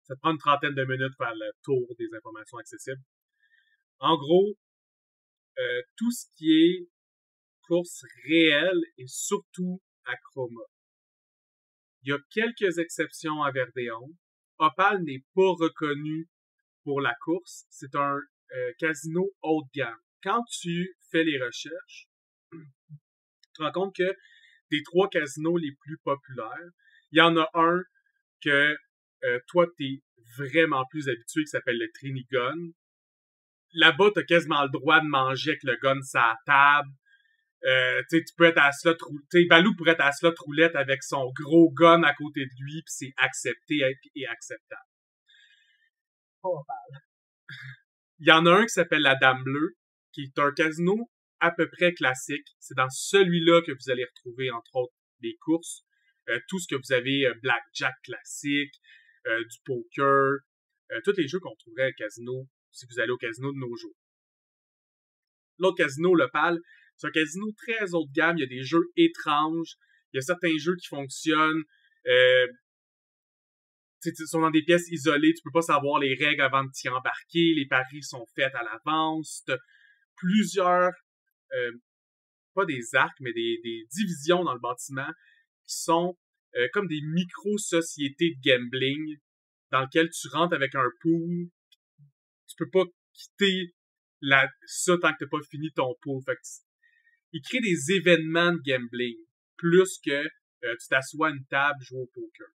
Ça te prend une trentaine de minutes pour faire le tour des informations accessibles. En gros, tout ce qui est course réelle et surtout à Chroma. Il y a quelques exceptions à Verdéon. Opal n'est pas reconnu pour la course. C'est un casino haut de gamme. Quand tu fais les recherches, tu te rends compte que des 3 casinos les plus populaires, il y en a un que toi, t'es vraiment plus habitué, qui s'appelle le Trinigun. Là-bas, t'as quasiment le droit de manger avec le gun sur la table. Tu peux être à la slot roulette. Balou pourrait être à la slot roulette avec son gros gun à côté de lui, puis c'est accepté et acceptable. Pas mal. Il y en a un qui s'appelle la Dame Bleue, qui est un casino à peu près classique. C'est dans celui-là que vous allez retrouver, entre autres, des courses. Tout ce que vous avez, blackjack classique, du poker, tous les jeux qu'on trouverait au casino, si vous allez au casino de nos jours. L'autre casino, l'Opal, c'est un casino très haut de gamme. Il y a des jeux étranges. Il y a certains jeux qui fonctionnent. Sont dans des pièces isolées. Tu peux pas savoir les règles avant de t'y embarquer. Les paris sont faits à l'avance. T'as plusieurs, pas des arcs, mais des divisions dans le bâtiment qui sont comme des micro-sociétés de gambling dans lesquelles tu rentres avec un pool. Tu peux pas quitter ça tant que t'as pas fini ton pool. Fait que ils créent des événements de gambling plus que tu t'assois à une table jouer au poker.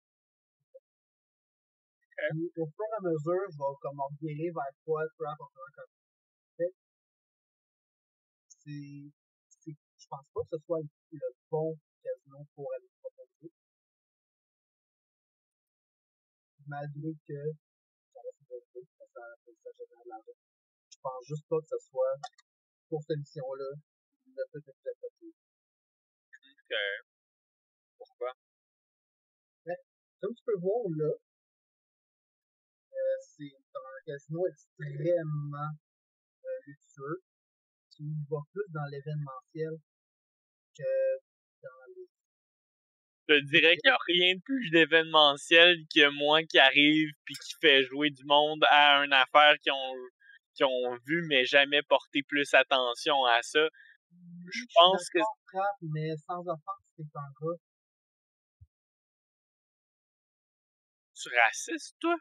Puis, au fur et à mesure, je vais comme en virer vers quoi le craft en faisant comme fait. Je pense pas que ce soit le bon casino pour aller se proposer. Malgré que ça reste une vérité, ça génère de l'argent. Je pense juste pas que ce soit pour cette mission-là le fait que tu as fait. Pourquoi? Mais, comme tu peux voir là, c'est un casino extrêmement luxueux qui va plus dans l'événementiel que dans les... Je dirais qu'il n'y a rien de plus d'événementiel que moi qui arrive puis qui fait jouer du monde à une affaire qu'ils ont vu mais jamais porté plus attention à ça. Je pense que... mais sans offense, c'est un gars. Tu racistes, toi?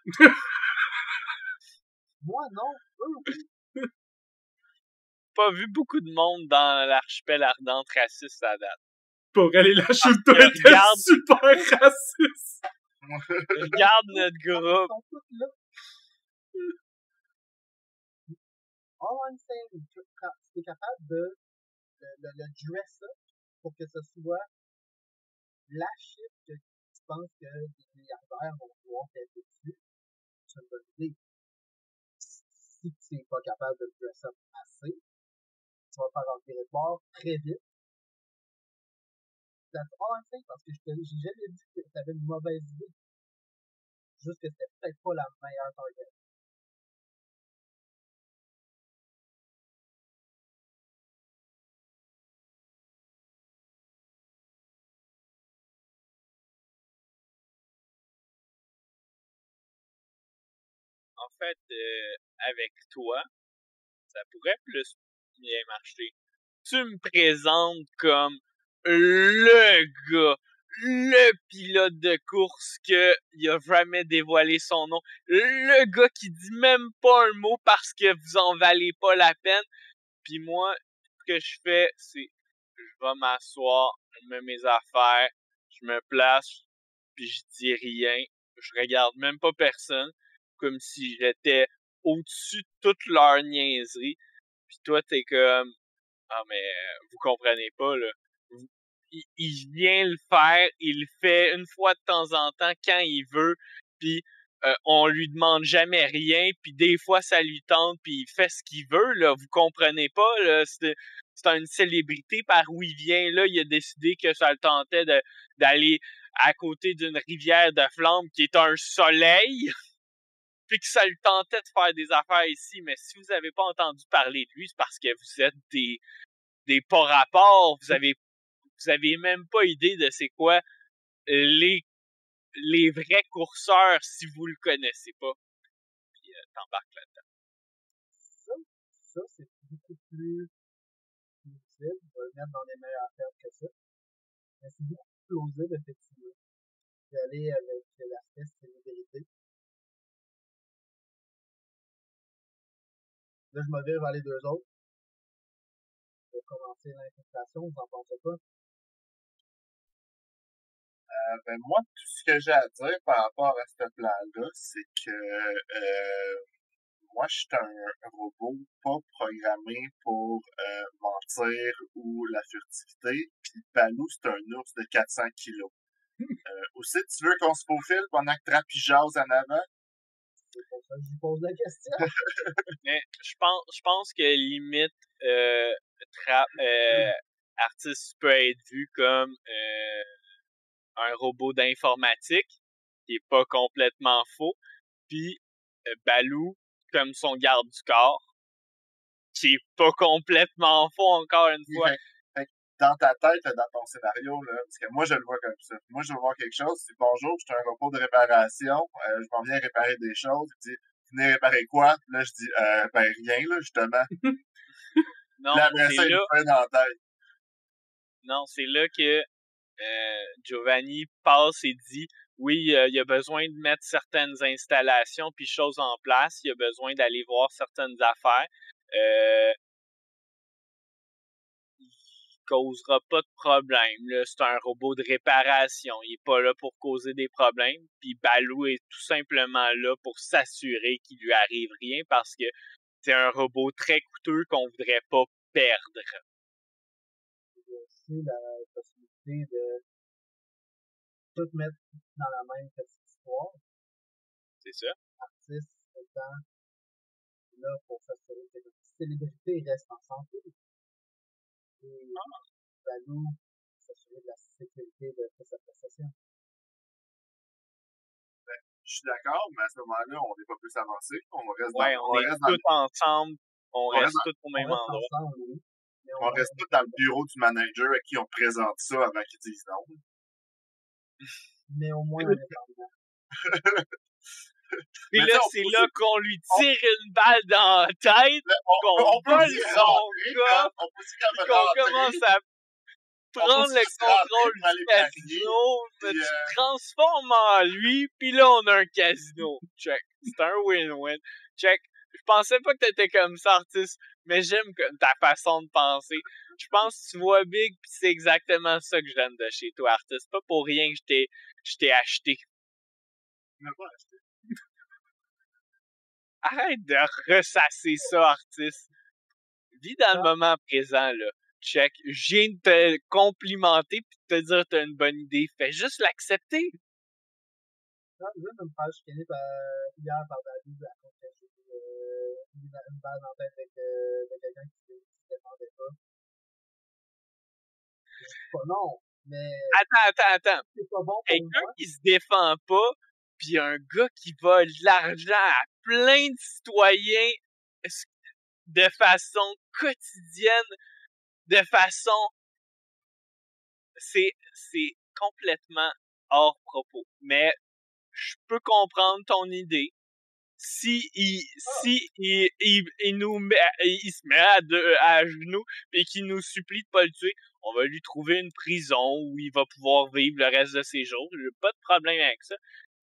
Moi, non. Oui. Pas vu beaucoup de monde dans l'archipel ardente raciste à date. Pour aller lâcher le toit, était super raciste. Regarde notre groupe. Ils sont tous là. All I'm saying, tu es capable de le dress up pour que ce soit la shit que tu penses que les milliardaires vont pouvoir têter dessus. C'est une bonne idée. Si tu n'es pas capable de le dress up assez, tu vas faire virer de bord très vite. That's all I'm saying, parce que j'ai jamais dit que tu avais une mauvaise idée. Juste que c'était peut-être pas la meilleure target. En fait, avec toi, ça pourrait plus bien marcher. Tu me présentes comme le gars, le pilote de course il a jamais dévoilé son nom, le gars qui dit même pas un mot parce que vous en valez pas la peine. Puis moi, ce que je fais, c'est je vais m'asseoir, je mets mes affaires, je me place, puis je dis rien. Je regarde même pas personne, comme si j'étais au-dessus de toute leur niaiserie. Puis toi, t'es comme, ah mais vous comprenez pas là. Il vient le faire, il le fait une fois de temps en temps quand il veut, puis on lui demande jamais rien, puis des fois ça lui tente, puis il fait ce qu'il veut là. Vous comprenez pas là. C'est une célébrité par où il vient là. Il a décidé que ça le tentait d'aller à côté d'une rivière de flammes qui est un soleil. Puis que ça lui tentait de faire des affaires ici, mais si vous avez pas entendu parler de lui, c'est parce que vous êtes des pas rapports, vous avez même pas idée de c'est quoi les vrais courseurs si vous le connaissez pas. Puis t'embarques là-dedans. Ça c'est beaucoup plus plausible. Je vais le mettre dans les meilleures termes que ça. Mais c'est beaucoup plus plausible, effectivement, d'aller avec l'aspect célébrité. Là, je me vire vers les deux autres. Pour commencer l'infiltration, vous en pensez quoi? Ben moi, tout ce que j'ai à dire par rapport à ce plan-là, c'est que moi, je suis un robot pas programmé pour mentir ou la furtivité, puis Balou, c'est un ours de 400 kilos. Aussi, tu veux qu'on se faufile pendant que Trapi jase en avant? C'est pour ça que je vous pose la question. Mais je pense que limite artiste peut être vu comme un robot d'informatique qui est pas complètement faux, puis Balou comme son garde du corps qui est pas complètement faux encore une fois. Dans ta tête, dans ton scénario, là, parce que moi je le vois comme ça. Moi je veux voir quelque chose, je dis bonjour, je suis un robot de réparation, je m'en viens réparer des choses, il dit venez réparer quoi? Là je dis ben rien là justement. Non, Là, après c'est ça, il là, me fait dans la tête. non, c'est là que Giovanni passe et dit oui, il y a besoin de mettre certaines installations puis choses en place, il y a besoin d'aller voir certaines affaires. Il causera pas de problème. Là. C'est un robot de réparation. Il est pas là pour causer des problèmes. Puis Baloo est tout simplement là pour s'assurer qu'il lui arrive rien parce que c'est un robot très coûteux qu'on voudrait pas perdre. Il y a aussi la possibilité de tout mettre dans la même petite histoire. C'est ça? L'artiste étant là pour s'assurer que notre célébrité reste en santé. Et Baloo s'assurer de la sécurité de sa prestation. Je suis d'accord, mais à ce moment-là, on n'est pas plus avancé. On reste Ouais, dans, on est tous ensemble. On reste tous au même endroit. Ensemble, oui. Mais on reste tous dans le bureau du manager à qui on présente ça avant qu'il dise non. Mais au moins indépendant. Et là, c'est là qu'on lui tire une balle dans la tête, qu'on vole son gars, qu'on commence à prendre le contrôle du casino, mais tu te transformes en lui, pis là, on a un casino. Check. C'est un win-win. Check. Je pensais pas que t'étais comme ça, artiste, mais j'aime ta façon de penser. Je pense que tu vois big, pis c'est exactement ça que j'aime de chez toi, artiste. Pas pour rien que je t'ai acheté. Tu m'as pas acheté. Arrête de ressasser ça, artiste. Vis dans le moment présent, là. Check. Je viens de te complimenter pis de te dire que t'as une bonne idée. Fais juste l'accepter. Non, je viens de me faire chicaner hier par David à cause que j'ai mis une balle dans la tête de quelqu'un qui se défendait pas. Je dis pas non, mais Attends. c'est pas bon pour Quelqu'un moi. qui se défend pas, pis un gars qui vole de l'argent à plein de citoyens de façon quotidienne, de façon... C'est complètement hors propos. Mais je peux comprendre ton idée. Si il nous met, il se met à genoux et qu'il nous supplie de pas le tuer, on va lui trouver une prison où il va pouvoir vivre le reste de ses jours. J'ai pas de problème avec ça.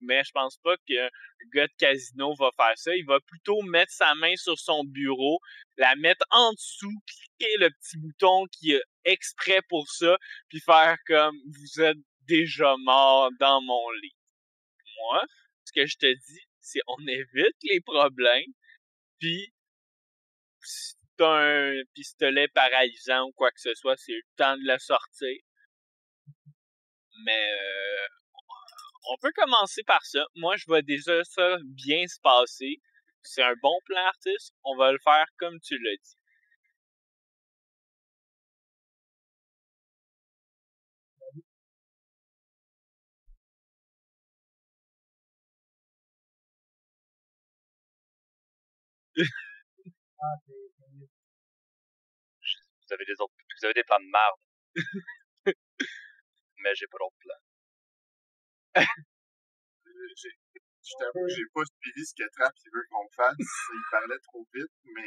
Mais je pense pas qu'un gars de casino va faire ça. Il va plutôt mettre sa main sur son bureau, la mettre en dessous, cliquer le petit bouton qui est exprès pour ça, puis faire comme vous êtes déjà mort dans mon lit. Moi, ce que je te dis, c'est on évite les problèmes, puis si t'as un pistolet paralysant ou quoi que ce soit, c'est le temps de le sortir. Mais on peut commencer par ça. Moi, je vois déjà ça bien se passer. C'est un bon plan artiste. On va le faire comme tu l'as dit. Ah, c'est mieux. Vous avez des plans de merde. Mais j'ai pas d'autres plans. Je t'avoue que j'ai pas suivi ce que Trap il veut qu'on fasse. Il parlait trop vite, mais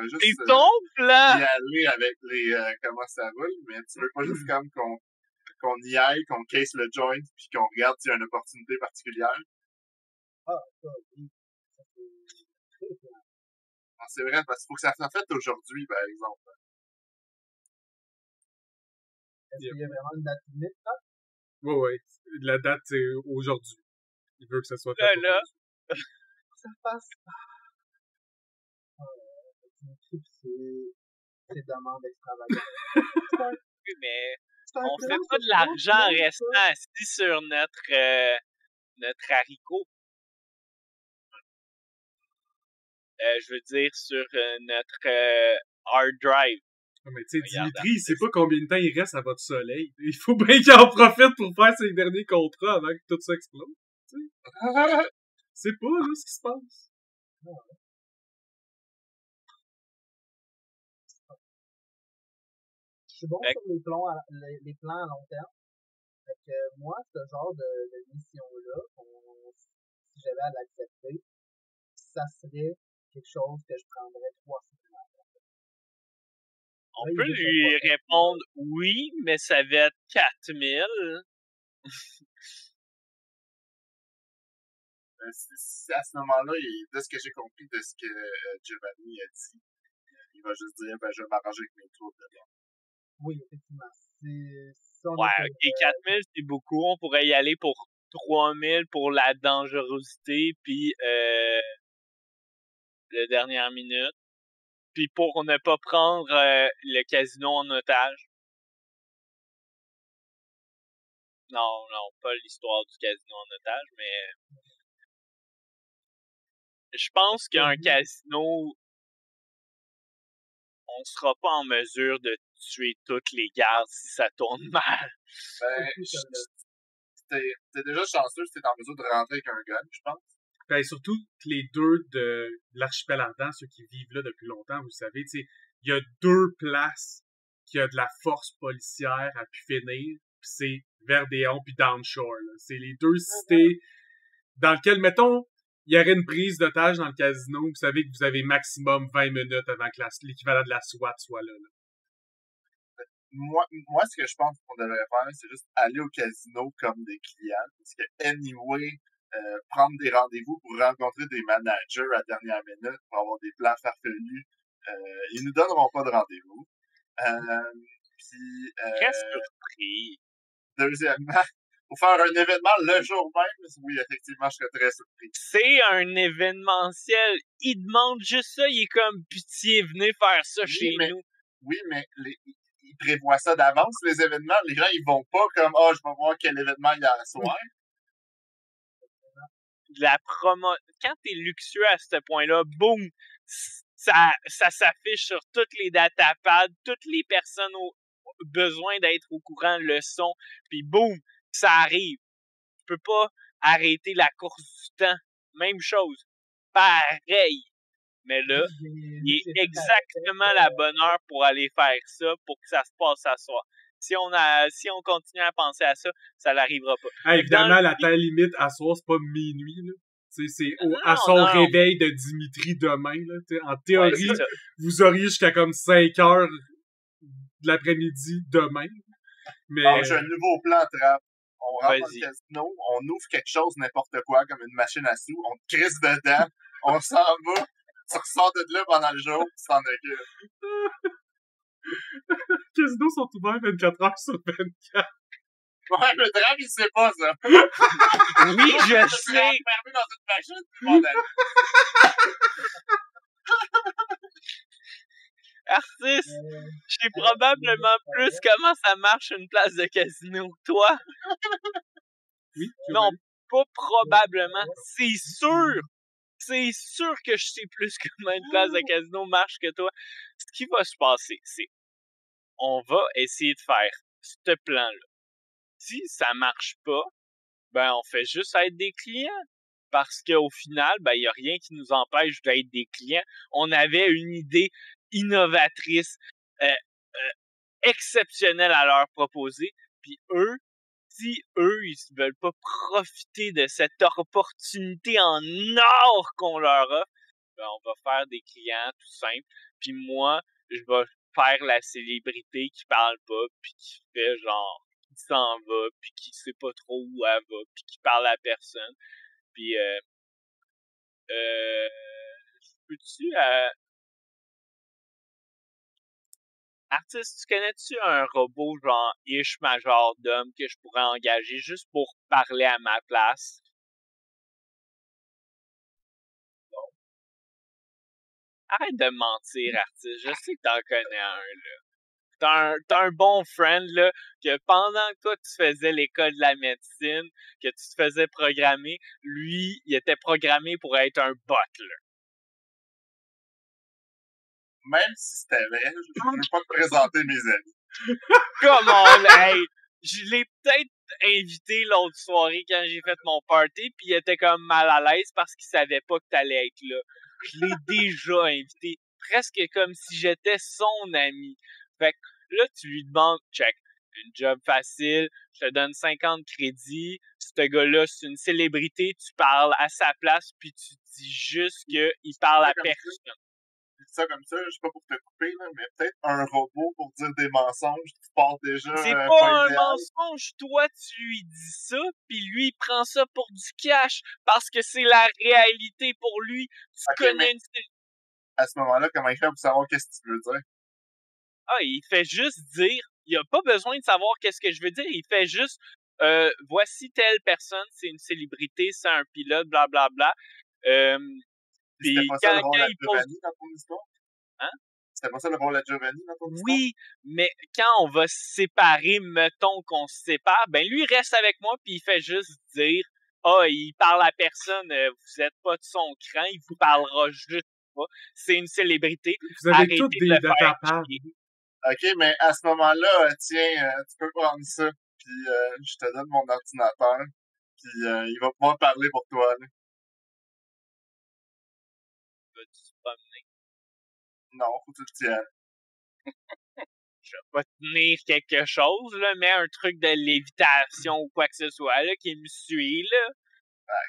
juste C'est ton plan! y aller avec les comment ça roule, mais tu veux pas juste comme qu'on y aille, qu'on case le joint, puis qu'on regarde s'il y a une opportunité particulière. Ah, ça, oui. Ça, c'est très bien. Non, c'est vrai, parce qu'il faut que ça soit fait aujourd'hui, par exemple. Est-ce qu'il y a vraiment une date limite, là? Ouais. La date, c'est aujourd'hui. Il veut que ça soit fait Là. Ça passe. Dimitri, c'est demande extravagante. Oui, mais C'est un on plan fait pas sur de l'argent en l'autre, restant assis sur notre haricot. Je veux dire, sur notre hard drive. Ah, mais tu sais, Regarde, Dimitri, il sait pas combien de temps il reste à votre soleil. Il faut bien qu'il en profite pour faire ses derniers contrats avant que tout ça explose. Tu sais. C'est pas, là, ce qui se passe. Je suis bon sur les plans à long terme. Fait que moi, ce genre de mission-là, si j'avais à l'accepter, ça serait quelque chose que je prendrais 3 semaines. On Oui, peut il lui descend pas. répondre oui, mais ça va être 4000. À ce moment-là, de ce que j'ai compris de ce que Giovanni a dit, il va juste dire, je vais m'arranger avec mes troupes d'abord. Oui, effectivement. Si on Ouais, est pour, ok, 4000 c'est beaucoup. On pourrait y aller pour 3000 pour la dangerosité, puis la dernière minute. Puis pour ne pas prendre le casino en otage. Non, pas l'histoire du casino en otage, mais je pense qu'un casino, on sera pas en mesure de tuer toutes les gardes si ça tourne mal. T'es déjà chanceux si t'es en mesure de rentrer avec un gun, je pense. Ben, surtout que les deux de l'archipel ardent, ceux qui vivent là depuis longtemps, vous savez, tu sais, il y a 2 places qui a de la force policière à pu finir, pis c'est Verdéon puis Downshore, là. C'est les 2 cités dans lesquelles, mettons, il y aurait une prise d'otage dans le casino, vous savez que vous avez maximum 20 minutes avant que l'équivalent de la SWAT soit là. Moi, ce que je pense qu'on devrait faire, c'est juste aller au casino comme des clients. Parce que, anyway, prendre des rendez-vous pour rencontrer des managers à dernière minute, pour avoir des plans farfelus, ils nous donneront pas de rendez-vous. Très surpris. Deuxièmement, pour faire un événement le jour même, oui, effectivement, je serais très surpris. C'est un événementiel. Il demande juste ça, il est comme pitié, venez faire ça chez nous. Oui, mais ils prévoient ça d'avance, les événements. Les gens, ils vont pas comme, je vais voir quel événement il y a à soir. La promo, quand t'es luxueux à ce point-là, boum, ça s'affiche sur toutes les datapads, toutes les personnes ont besoin d'être au courant, le son, puis boum, ça arrive. Tu peux pas arrêter la course du temps. Même chose. Pareil. Mais là, il est exactement la bonne heure pour aller faire ça, pour que ça se passe à soir. Si on continue à penser à ça, ça n'arrivera pas. Évidemment, la taille limite à soir, c'est pas minuit, là. C'est à son réveil de Dimitri demain, là. En théorie, vous auriez jusqu'à comme 5 heures de l'après-midi demain. Mais... j'ai un nouveau plan, Trapp. On rentre dans le casino, on ouvre quelque chose, n'importe quoi, comme une machine à sous, on te crisse dedans, on s'en va, tu ressors de là pendant le jour, tu t'en occupes. Les casinos sont ouverts 24 heures sur 24. Ouais, le Trapp, il sait pas ça. Oui, je sais. Fermé dans une machine, tout le monde Artiste, je sais probablement plus comment ça marche une place de casino que toi. Oui, non, pas probablement. C'est sûr que je sais plus comment une place de casino marche que toi. Ce qui va se passer, c'est on va essayer de faire ce plan-là. Si ça marche pas, on fait juste être des clients. Parce qu'au final, il y a rien qui nous empêche d'être des clients. On avait une idée innovatrice, exceptionnelle à leur proposer. Puis eux, si ils veulent pas profiter de cette opportunité en or qu'on leur offre, on va faire des clients tout simple. Puis moi, je vais faire la célébrité qui parle pas, puis qui fait genre, qui s'en va, puis qui sait pas trop où elle va, puis qui parle à personne. Puis peux-tu artiste, tu connais-tu un robot genre ish majordome que je pourrais engager juste pour parler à ma place? Non. Arrête de mentir, artiste. Je sais que t'en connais un, là. T'as un bon friend, là, que pendant que toi, tu faisais l'école de la médecine, que tu te faisais programmer, lui, il était programmé pour être un bot, là. Même si c'était vrai, je ne veux pas te présenter mes amis. Come on, hey! Je l'ai peut-être invité l'autre soirée quand j'ai fait mon party, puis il était comme mal à l'aise parce qu'il savait pas que t'allais être là. Je l'ai déjà invité, presque comme si j'étais son ami. Fait que là, tu lui demandes, check, une job facile, je te donne 50 crédits, ce gars-là, c'est une célébrité, tu parles à sa place, puis tu dis juste qu'il parle à personne. ça comme ça, je sais pas pour te couper, là, mais peut-être un robot pour dire des mensonges qui part déjà C'est pas pas un idéal. mensonge, toi tu lui dis ça, puis lui il prend ça pour du cash, parce que c'est la réalité pour lui. Tu Ok, connais mais une... à ce moment-là, comment il fait pour savoir qu'est-ce que tu veux dire? Ah, il fait juste dire, il a pas besoin de savoir qu'est-ce que je veux dire, il fait juste, voici telle personne, c'est une célébrité, c'est un pilote, blablabla. C'était Puis pas ça le rôle à il pose... Giovanni dans ton histoire? Hein? C'était pas ça le rôle à Giovanni dans ton histoire? Oui, mais quand on va se séparer, mettons qu'on se sépare, ben lui il reste avec moi puis il fait juste dire, il parle à personne, vous êtes pas de son cran, il vous parlera juste pas. C'est une célébrité. Vous avez Arrêtez toutes de des le faire datapads. chier. Ok, mais à ce moment-là, tiens, tu peux prendre ça, puis je te donne mon ordinateur, puis il va pouvoir parler pour toi, là. Vas-tu te promener? Non, faut que tu le tiennes. Je vais pas tenir quelque chose, là, mais un truc de lévitation ou quoi que ce soit, là, qui me suit, là.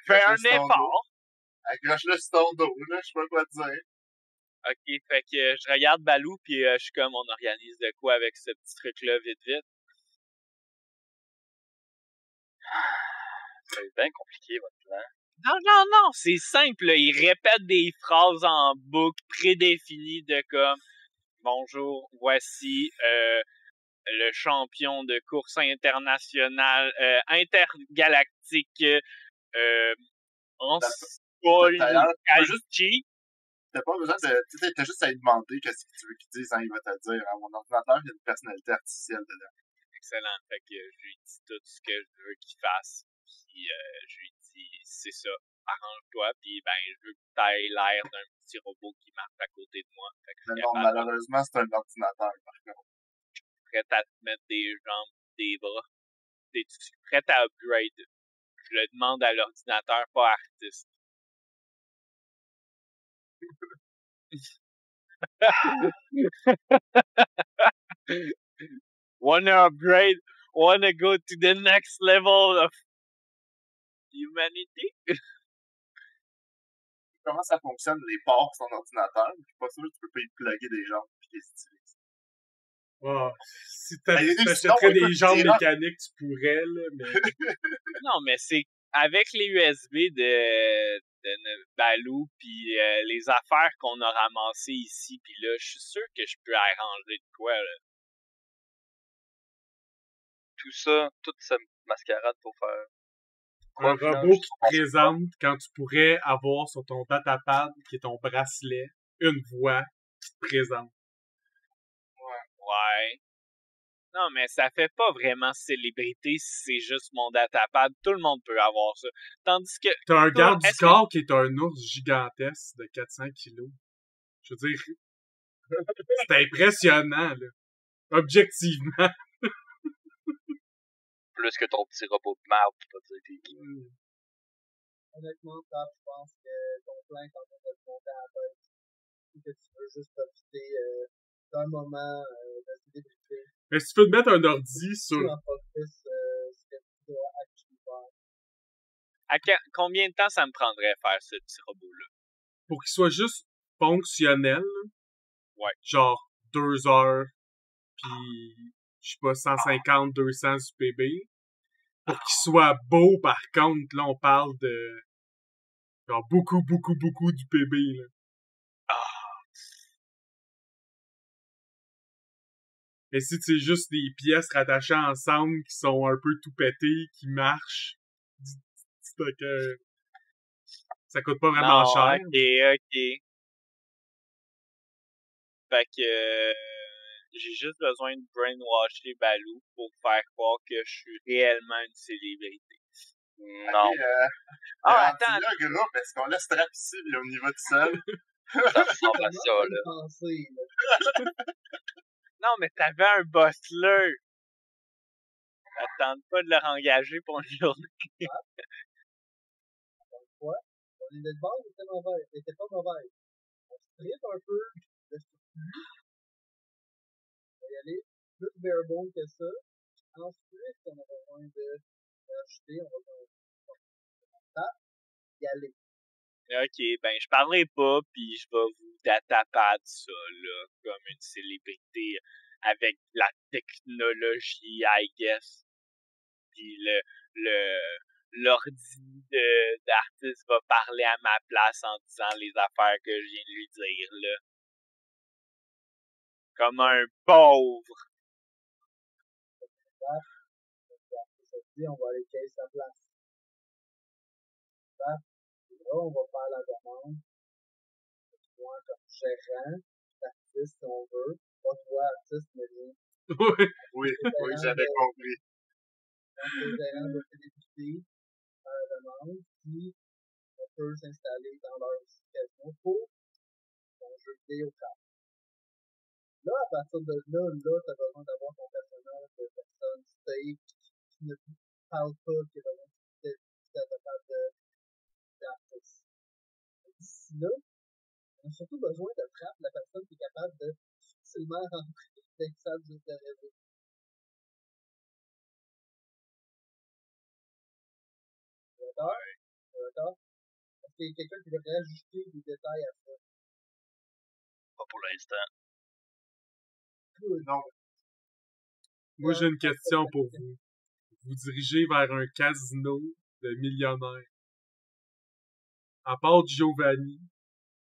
Fais un Accroche-le sur ton dos. effort. Accroche-le sur ton dos, là, je sais pas quoi te dire. Ok, fait que je regarde Balou puis je suis comme, on organise de quoi avec ce petit truc-là, vite, vite. C'est bien compliqué, votre plan. Non, c'est simple, là. Il répète des phrases en boucle prédéfinies de comme, bonjour, voici, le champion de course internationale, intergalactique, en D'ailleurs, tu peux juste, Spolkachi. t'as pas besoin de, tu sais, t'as juste à lui demander qu'est-ce que tu veux qu'il dise, hein, il va te le dire, hein. Mon ordinateur, il y a une personnalité artificielle dedans. Excellent. Fait que je lui dis tout ce que je veux qu'il fasse. Puis je lui dis, c'est ça, arrange-toi. Puis ben, je veux que t'aies l'air d'un petit robot qui marche à côté de moi. Fait que je Mais suis non, capable, malheureusement, c'est un ordinateur, par contre. prêt à te mettre des jambes, des bras. T'es-tu prêt à upgrade? Je le demande à l'ordinateur, pas artiste. Wanna upgrade? Wanna go to the next level of humanity? Comment ça fonctionne, les ports sur ton ordinateur? Je suis pas sûr que tu peux pas y plugger des jambes pis les styliser. Oh, si Ben, il y a des t'achèterais sinon, des jambes écoute, mécaniques, tu pourrais, là, mais... Non, mais c'est avec les USB de Balou puis les affaires qu'on a ramassées ici puis là, je suis sûr que je peux arranger de quoi là. Tout ça, toute cette mascarade pour faire Un au final, robot juste qui pour te présente quand tu pourrais avoir sur ton datapad, qui est ton bracelet, une voix qui te présente. Ouais. Non, mais ça fait pas vraiment célébrité si c'est juste mon datapad. Tout le monde peut avoir ça. Tandis que... T'as un garde du est-ce corps qui est un ours gigantesque de 400 kilos. Je veux dire, c'est impressionnant, là. Objectivement. plus que ton petit robot de marbre qui va dire t'es qui. Honnêtement, Top, je pense que ton plan est en train de te monter à la tête. Et que tu veux juste profiter d'un moment de célébrité. Mais si tu veux te mettre un ordi sur... Tu en focus ce que tu dois actually faire. Combien de temps ça me prendrait faire ce petit robot-là? Pour qu'il soit juste fonctionnel, Ouais. genre 2 heures, puis je sais pas, 150, 200 sur PB. Pour qu'il soit beau, par contre, là, on parle de genre beaucoup du PB, là. Mais si c'est juste des pièces rattachées ensemble qui sont un peu tout pétées, qui marchent, c'est que ça coûte pas vraiment Non, cher. ok. Fait que j'ai juste besoin de brainwasher Balou pour faire croire que je suis réellement une célébrité. Non. Ok, Attends. là, groupe, est-ce qu'on laisse Trap ici, puis on y va tout seul? Ça ressemble à ça, là. Penser, là. Non, mais t'avais un butler. Attends pas de le rengager pour une journée. Ouais. Ton idée de base était pas mauvaise. On se tripe un peu de surplus. On va y aller plus barebone que ça. Ensuite, on a besoin de acheter, on va y aller. Ok, ben je parlerai pas, puis je vais vous datapad ça, là, comme une célébrité avec la technologie, I guess. Puis l'ordi d'artiste va parler à ma place en disant les affaires que je viens de lui dire, là. Comme un pauvre. Ça te dit, on va aller caisse sa place. Et là, on va faire la demande. Moi, comme gérant, d'artiste, si on veut. Pas toi, artiste, mais bien. Oui, j'avais compris. Donc, le gérant va téléviser la demande si on peut s'installer dans leur casino pour un jeu vidéo carte. Là, à partir de là, tu as besoin d'avoir ton personnage de personne safe qui ne parle pas, qui a besoin de d'artiste. D'ici là, on a surtout besoin de frapper la personne qui est capable de subtilement rentrer avec ça de réseau. D'accord? Est-ce qu'il y a quelqu'un qui veut rajouter des détails à ça? Pas pour l'instant. Cool. Non. Moi, j'ai une question pour vous. Vous dirigez vers un casino de millionnaires. À part Giovanni,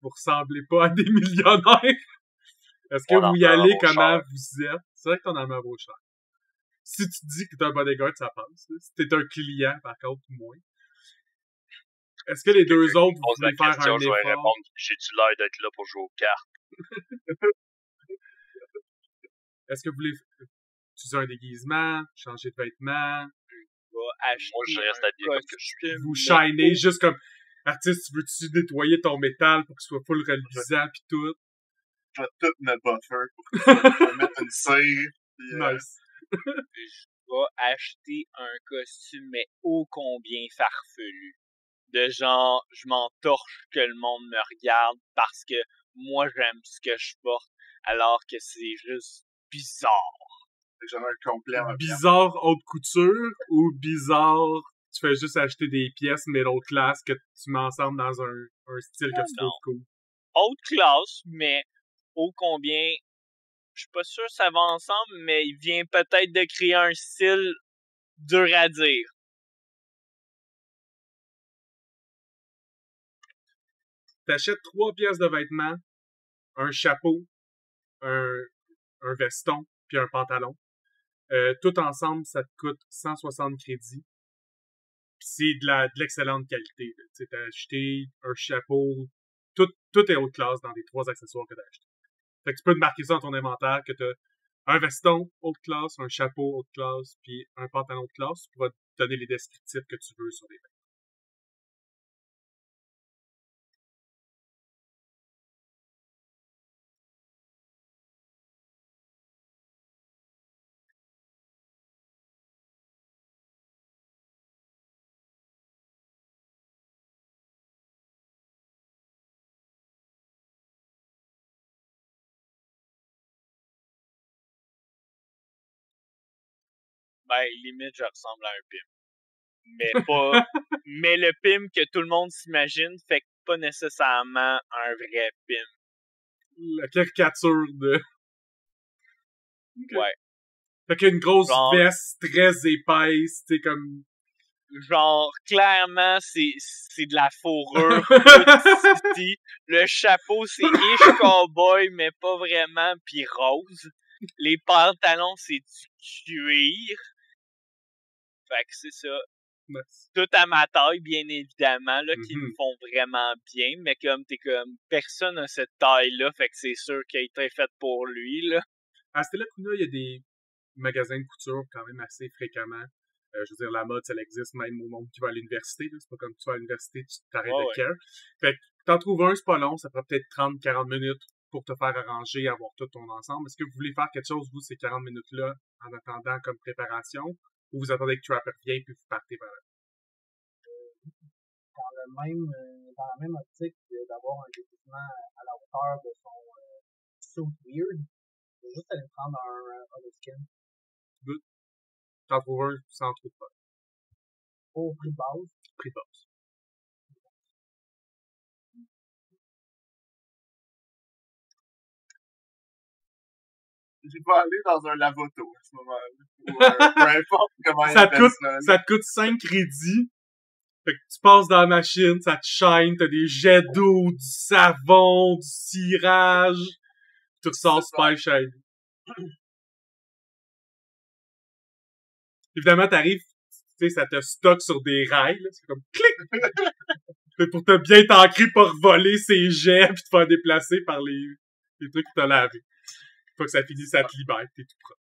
vous ressemblez pas à des millionnaires. Est-ce que vous y allez comment vous êtes? C'est vrai que ton armure vaut cher. Si tu dis que t'es un bodyguard, ça passe. Si t'es un client, par contre, moins. Est-ce que les deux autres, vous voulez faire un effort? Je vais répondre, j'ai-tu l'air d'être là pour jouer aux cartes? Est-ce que vous voulez utiliser un déguisement, changer de vêtements? Moi, je reste habillé comme que je suis. Vous shinez juste comme artiste, veux-tu nettoyer ton métal pour qu'il soit full reluisant pis tout? Je vais tout me buffer pour que je vais mettre une cire. Nice. Je vais acheter un costume, mais ô combien farfelu. De genre, je m'entorche que le monde me regarde parce que moi, j'aime ce que je porte, alors que c'est juste bizarre. J'avais un complet en Bizarre haute couture ou bizarre, tu fais juste acheter des pièces middle class que tu mets ensemble dans un style que tu trouves cool? Haute classe, mais ô combien, je suis pas sûr que ça va ensemble, mais il vient peut-être de créer un style dur à dire. T'achètes 3 pièces de vêtements, un chapeau, un veston, puis un pantalon. Tout ensemble, ça te coûte 160 crédits. Puis c'est de l'excellente qualité. Tu t'as acheté un chapeau, tout est haute classe dans les 3 accessoires que t'as acheté. Fait que tu peux te marquer ça dans ton inventaire que t'as un veston haute classe, un chapeau haute classe, puis un pantalon haute classe. Tu vas te donner les descriptifs que tu veux sur les vêtements. Ben, limite, je ressemble à un pim. Mais pas, mais le pim que tout le monde s'imagine, fait que pas nécessairement un vrai pim. La caricature de... Okay. Ouais. Fait qu'il y a une grosse veste très épaisse, tu sais, comme... Genre, clairement, c'est de la fourrure. Le chapeau, c'est ish cowboy, mais pas vraiment, pis rose. Les pantalons, c'est du cuir. Fait que c'est ça. Nice. Tout à ma taille, bien évidemment, là, qui me font vraiment bien, mais comme t'es comme, personne a cette taille-là, fait que c'est sûr qu'elle est très faite pour lui, là. À Stella Kuna, il y a des magasins de couture quand même assez fréquemment. Je veux dire, la mode, ça existe même au monde qui va à l'université, là. C'est pas comme tu vas à l'université, tu t'arrêtes de care. Fait que t'en trouves un, c'est pas long, ça prend peut-être 30-40 minutes pour te faire arranger, avoir tout ton ensemble. Est-ce que vous voulez faire quelque chose, vous, ces 40 minutes-là, en attendant comme préparation, ou vous attendez que Trapper vienne puis vous partez vers là? Dans la même optique d'avoir un déguisement à la hauteur de son suit weird, je vais juste aller me prendre un skin. Good. T'en trouves un sans trop de pas. Au prix de base. Prix de base. J'ai pas allé dans un lavoto à ce moment-là. Ou peu importe comment il Ça appelle ça. ça te coûte 5 crédits. Fait que tu passes dans la machine, ça te shine, t'as des jets d'eau, du savon, du cirage. Tu ressors super shiny. Évidemment, t'arrives, tu sais, ça te stocke sur des rails, là. C'est comme clic! Fait pour te bien t'ancrer, pas revoler ces jets pis te faire déplacer par les trucs que t'as lavé. Une fois que ça finit, ça te libère, t'es tout propre.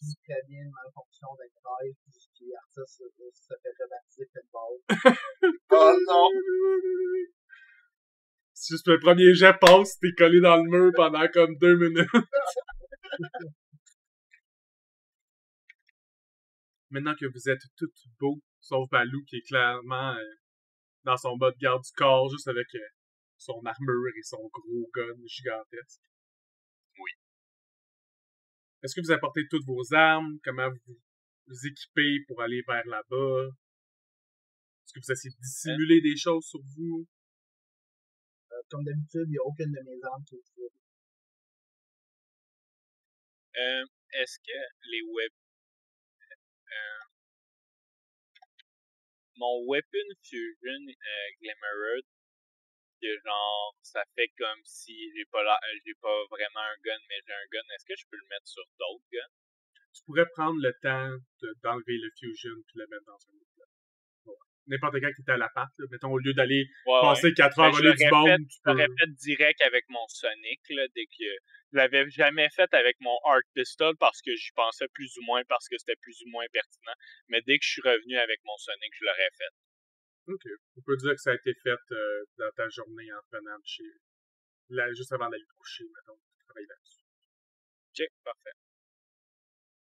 dit très bien une malfonction d'un drive, puis Artis se fait rebaptiser Pinball. Oh non! C'est juste le premier jet passe, t'es collé dans le mur pendant comme 2 minutes. Maintenant que vous êtes tous beaux, sauf Balou qui est clairement dans son mode garde du corps, juste avec son armure et son gros gun gigantesque. Oui. Est-ce que vous apportez toutes vos armes? Comment vous équipez pour aller vers là-bas? Est-ce que vous essayez de dissimuler des choses sur vous? Comme d'habitude, il n'y a aucune de mes armes qui est visible. Est-ce que les mon Weapon Fusion Glimmered, que genre, ça fait comme si j'ai pas vraiment un gun, mais j'ai un gun, est-ce que je peux le mettre sur d'autres guns? Tu pourrais prendre le temps d'enlever le Fusion puis le mettre dans un autre gun. Ouais. N'importe quand qui était à l'appart, là. Mettons, au lieu d'aller passer 4 heures à voler du monde, tu peux... Je l'aurais fait direct avec mon Sonic, là, dès que... Je l'avais jamais fait avec mon Arc Pistol parce que j'y pensais plus ou moins, parce que c'était plus ou moins pertinent. Mais dès que je suis revenu avec mon Sonic, je l'aurais fait. Ok. On peut dire que ça a été fait dans ta journée en venant de chez... juste avant d'aller te coucher, mettons, tu travailles là-dessus. Ok, parfait.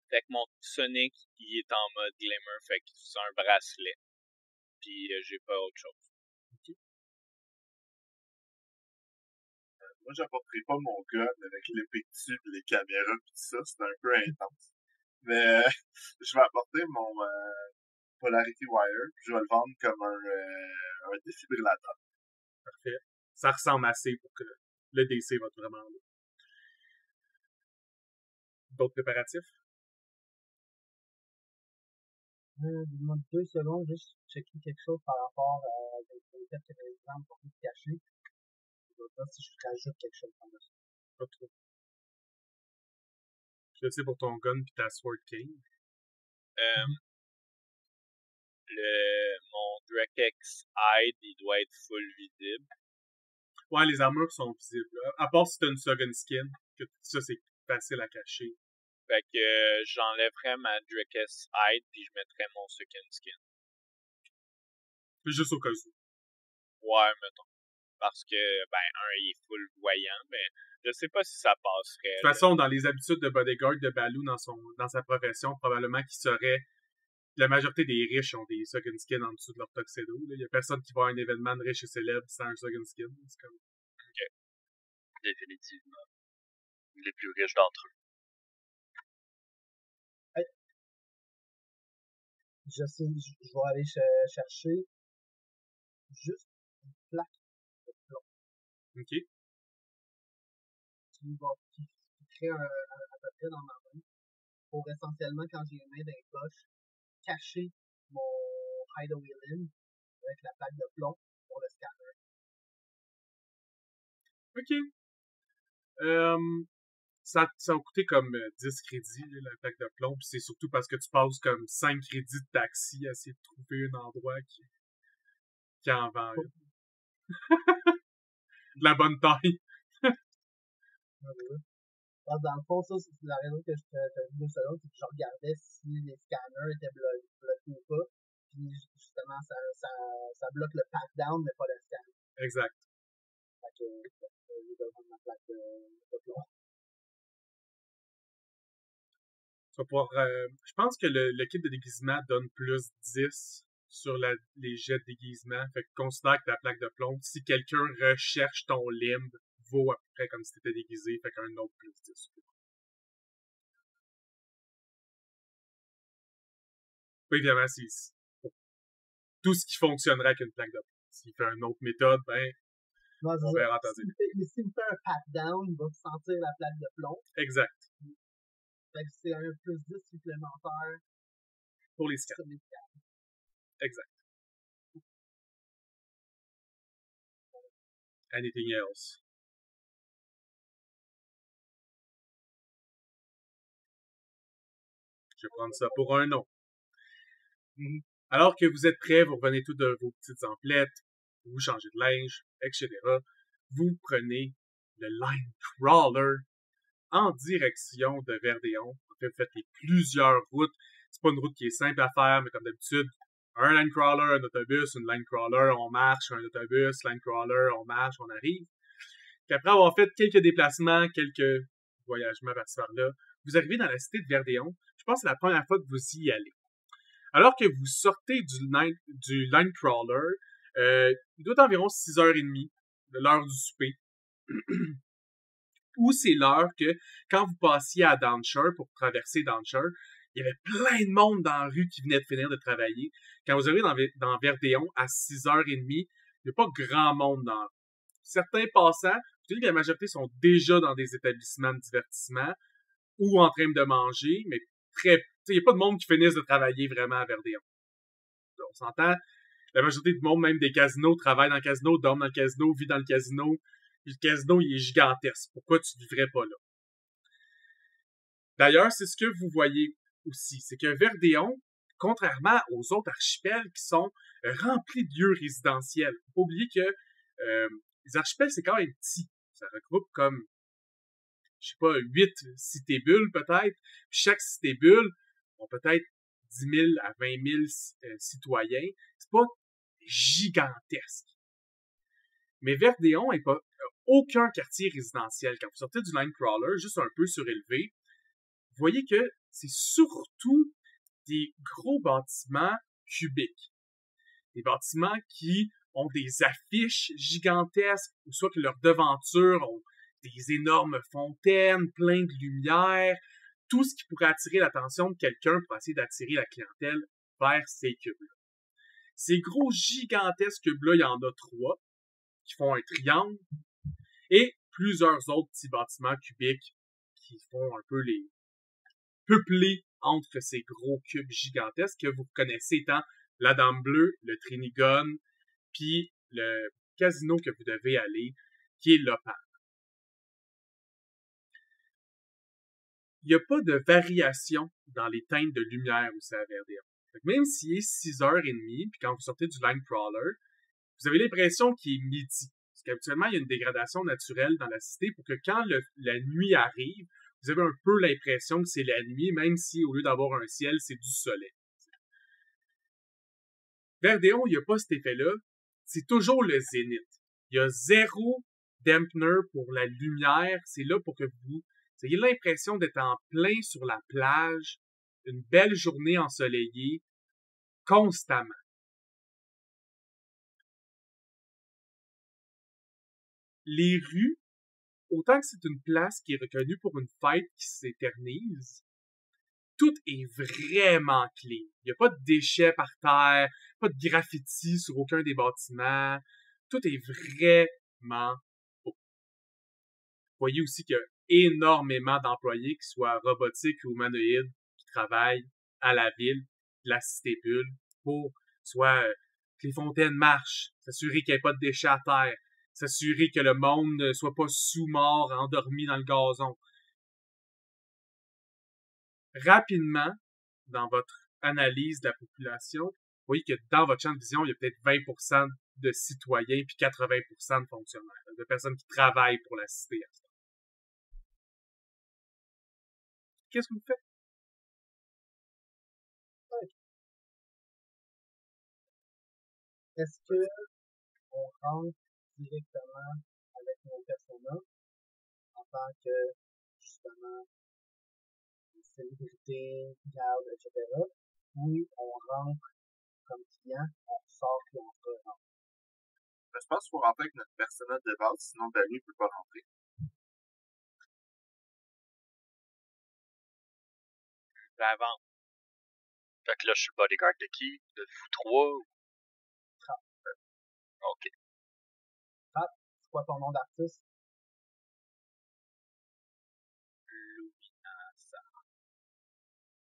Fait que mon Sonic, il est en mode Glimmer, fait que c'est un bracelet. Puis j'ai pas autre chose. Ok. Moi, j'apporterai pas mon gun avec l'épée dessus pis les caméras pis tout ça. C'est un peu intense. Mais je vais apporter mon Polarity Wire pis je vais le vendre comme un défibrillateur. Parfait. Ça ressemble assez pour que le DC va être vraiment là. D'autres préparatifs? Donne-moi 2 secondes, juste checker quelque chose par rapport au fait que les armes sont toutes cachées. Je vais voir si je rajoute quelque chose dans ça. Pas trop. Je sais pour ton gun pis ta Sword King. Mon Drakex Hide, il doit être full visible. Ouais, les armures sont visibles. Là. À part si t'as une second skin, que ça c'est facile à cacher. Fait que j'enlèverais ma Drakex Hide puis je mettrais mon second skin. Juste au cas où. Ouais, mettons. Parce que, il est full voyant, mais je sais pas si ça passerait. De toute façon, dans les habitudes de bodyguard de Baloo dans sa profession, probablement qu'il serait... La majorité des riches ont des second skins en dessous de leur tuxedo. Il y a personne qui va à un événement de riche et célèbre sans un second skin. C'est comme... Ok. Définitivement. Les plus riches d'entre eux. Hey. Je vais aller chercher juste une plaque de plomb. Ok. Qui crée à peu près dans ma main pour essentiellement, quand j'ai les mains dans les poches, cacher mon hideaway limb avec la plaque de plomb pour le scanner. Ok. Ça a coûté comme 10 crédits, là, la plaque de plomb, pis c'est surtout parce que tu passes comme 5 crédits de taxi à essayer de trouver un endroit qui en vend. De la bonne taille. Parce que dans le fond, ça, c'est la raison que je te dis 2 secondes, c'est que je regardais si les scanners étaient bloqués ou pas. Puis justement, ça bloque le pat down, mais pas le scan. Exact. Fait que j'ai besoin de ma plaque de plomb. Tu vas pouvoir, je pense que le kit de déguisement donne plus 10 sur les jets de déguisement. Fait que considère que ta plaque de plomb, si quelqu'un recherche ton limbe, vaut à peu près comme si t'étais déguisé. Fait qu'un autre plus 10. Évidemment, c'est tout ce qui fonctionnerait avec une plaque de plomb. S'il fait une autre méthode, ben, Ouais, c'est On ça. verra en temps et lieu. Mais s'il me fait un pat-down, il va sentir la plaque de plomb. Exact. Fait que c'est un plus 10 supplémentaire Pour les scans. sur les scans. Exact. Anything else? Je vais prendre ça pour un non. Alors que vous êtes prêts, vous revenez tous de vos petites emplettes, vous changez de linge, etc. Vous prenez le line crawler en direction de Verdéon. En fait, vous faites les plusieurs routes. C'est pas une route qui est simple à faire, mais comme d'habitude, un line crawler, un autobus, une line crawler, on marche, un autobus, line crawler, on marche, on arrive. Puis après avoir fait quelques déplacements, quelques voyagements par-ci par-là, vous arrivez dans la cité de Verdéon. Je pense que c'est la première fois que vous y allez. Alors que vous sortez du line crawler, il doit être environ 6h30, de l'heure du souper. Ou c'est l'heure que, quand vous passiez à Downshire pour traverser Downshire, il y avait plein de monde dans la rue qui venait de finir de travailler. Quand vous arrivez dans Verdéon à 6h30, il n'y a pas grand monde dans la rue. Certains passants, je dis que la majorité sont déjà dans des établissements de divertissement ou en train de manger, mais il n'y a pas de monde qui finisse de travailler vraiment à Verdéon. On s'entend, la majorité du monde, même des casinos, travaille dans le casino, dorment dans le casino, vit dans le casino. Puis le casino, il est gigantesque. Pourquoi tu ne vivrais pas là? D'ailleurs, c'est ce que vous voyez aussi. C'est que Verdéon, contrairement aux autres archipels qui sont remplis de lieux résidentiels, faut pas oublier que les archipels, c'est quand même petit. Ça regroupe comme, je sais pas, 8 cités-bulles peut-être. Puis chaque cité-bulle ont peut-être 10 000 à 20 000 citoyens. C'est pas gigantesque. Mais Verdéon n'est pas aucun quartier résidentiel. Quand vous sortez du line crawler, juste un peu surélevé, vous voyez que c'est surtout des gros bâtiments cubiques. Des bâtiments qui ont des affiches gigantesques, ou soit que leurs devantures ont des énormes fontaines, plein de lumière, tout ce qui pourrait attirer l'attention de quelqu'un pour essayer d'attirer la clientèle vers ces cubes-là. Ces gros gigantesques cubes-là, il y en a 3 qui font un triangle, et plusieurs autres petits bâtiments cubiques qui font un peu les peupler entre ces gros cubes gigantesques que vous connaissez étant la Dame Bleue, le Trinigon, puis le casino que vous devez aller, qui est l'Opal. Il n'y a pas de variation dans les teintes de lumière où c'est à Verdéon. Même s'il est 6h30, puis quand vous sortez du line crawler, vous avez l'impression qu'il est midi. Parce qu'habituellement, il y a une dégradation naturelle dans la cité pour que quand la nuit arrive, vous avez un peu l'impression que c'est la nuit, même si au lieu d'avoir un ciel, c'est du soleil. Verdéon, il n'y a pas cet effet-là. C'est toujours le zénith. Il y a 0 dampener pour la lumière. C'est là pour que vous ayez l'impression d'être en plein sur la plage, une belle journée ensoleillée, constamment. Les rues, autant que c'est une place qui est reconnue pour une fête qui s'éternise, tout est vraiment clean. Il n'y a pas de déchets par terre, pas de graffiti sur aucun des bâtiments. Tout est vraiment beau. Vous voyez aussi qu'il y a énormément d'employés, qu'ils soient robotiques ou humanoïdes, qui travaillent à la ville, la cité-bulle, pour soit que les fontaines marchent, s'assurer qu'il n'y ait pas de déchets à terre, s'assurer que le monde ne soit pas sous-mort, endormi dans le gazon. Rapidement, dans votre analyse de la population, vous voyez que dans votre champ de vision, il y a peut-être 20% de citoyens puis 80% de fonctionnaires, de personnes qui travaillent pour la cité. Qu'est-ce que vous faites? Est-ce que on rentre directement avec nos personnages en tant que, justement, célébrité, garde, etc. Ou on rentre comme client, on sort puis on rentre. Je pense qu'il faut rentrer avec notre personnage de base, sinon Danny ne peut pas rentrer. J'avance. Fait que là, je suis le bodyguard de qui? De vous 3? Ok. c'est quoi ton nom d'artiste? Luminasa.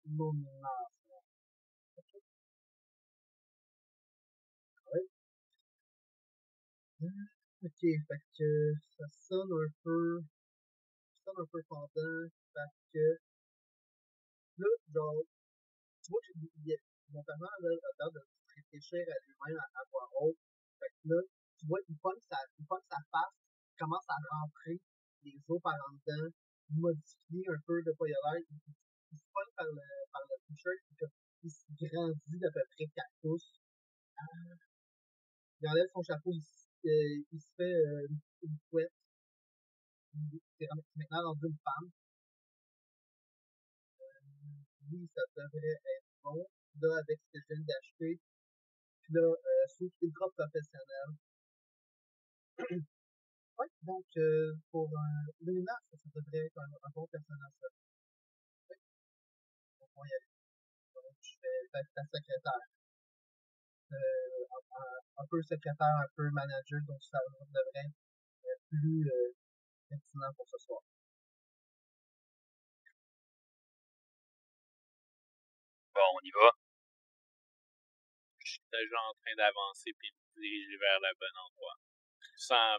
Luminasa. Ouais. Ok, fait que ça sonne un peu fondant, parce que là, genre, tu vois, mon parent, là, a l'air de réfléchir à lui-même à voix haute. Fait que là, tu vois, il pogne sa face, il commence à rentrer les os par en dedans, modifier un peu de quoi il a l'air. Il se pogne par le t-shirt, il se grandit d'à peu près 4 pouces. Il enlève son chapeau, il se fait une couette. C'est maintenant rendu une femme. Oui, ça devrait être bon. Là, avec ce que je viens d'acheter, puis là, sous ultra professionnel. Ouais, donc, pour Luna, ça devrait être un bon personnage. Oui, donc, on va y aller. Donc, je fais ta secrétaire. Un peu secrétaire, un peu manager, donc ça devrait être plus pertinent pour ce soir. Bon, on y va. Je suis déjà en train d'avancer puis me diriger vers le bon endroit. Sans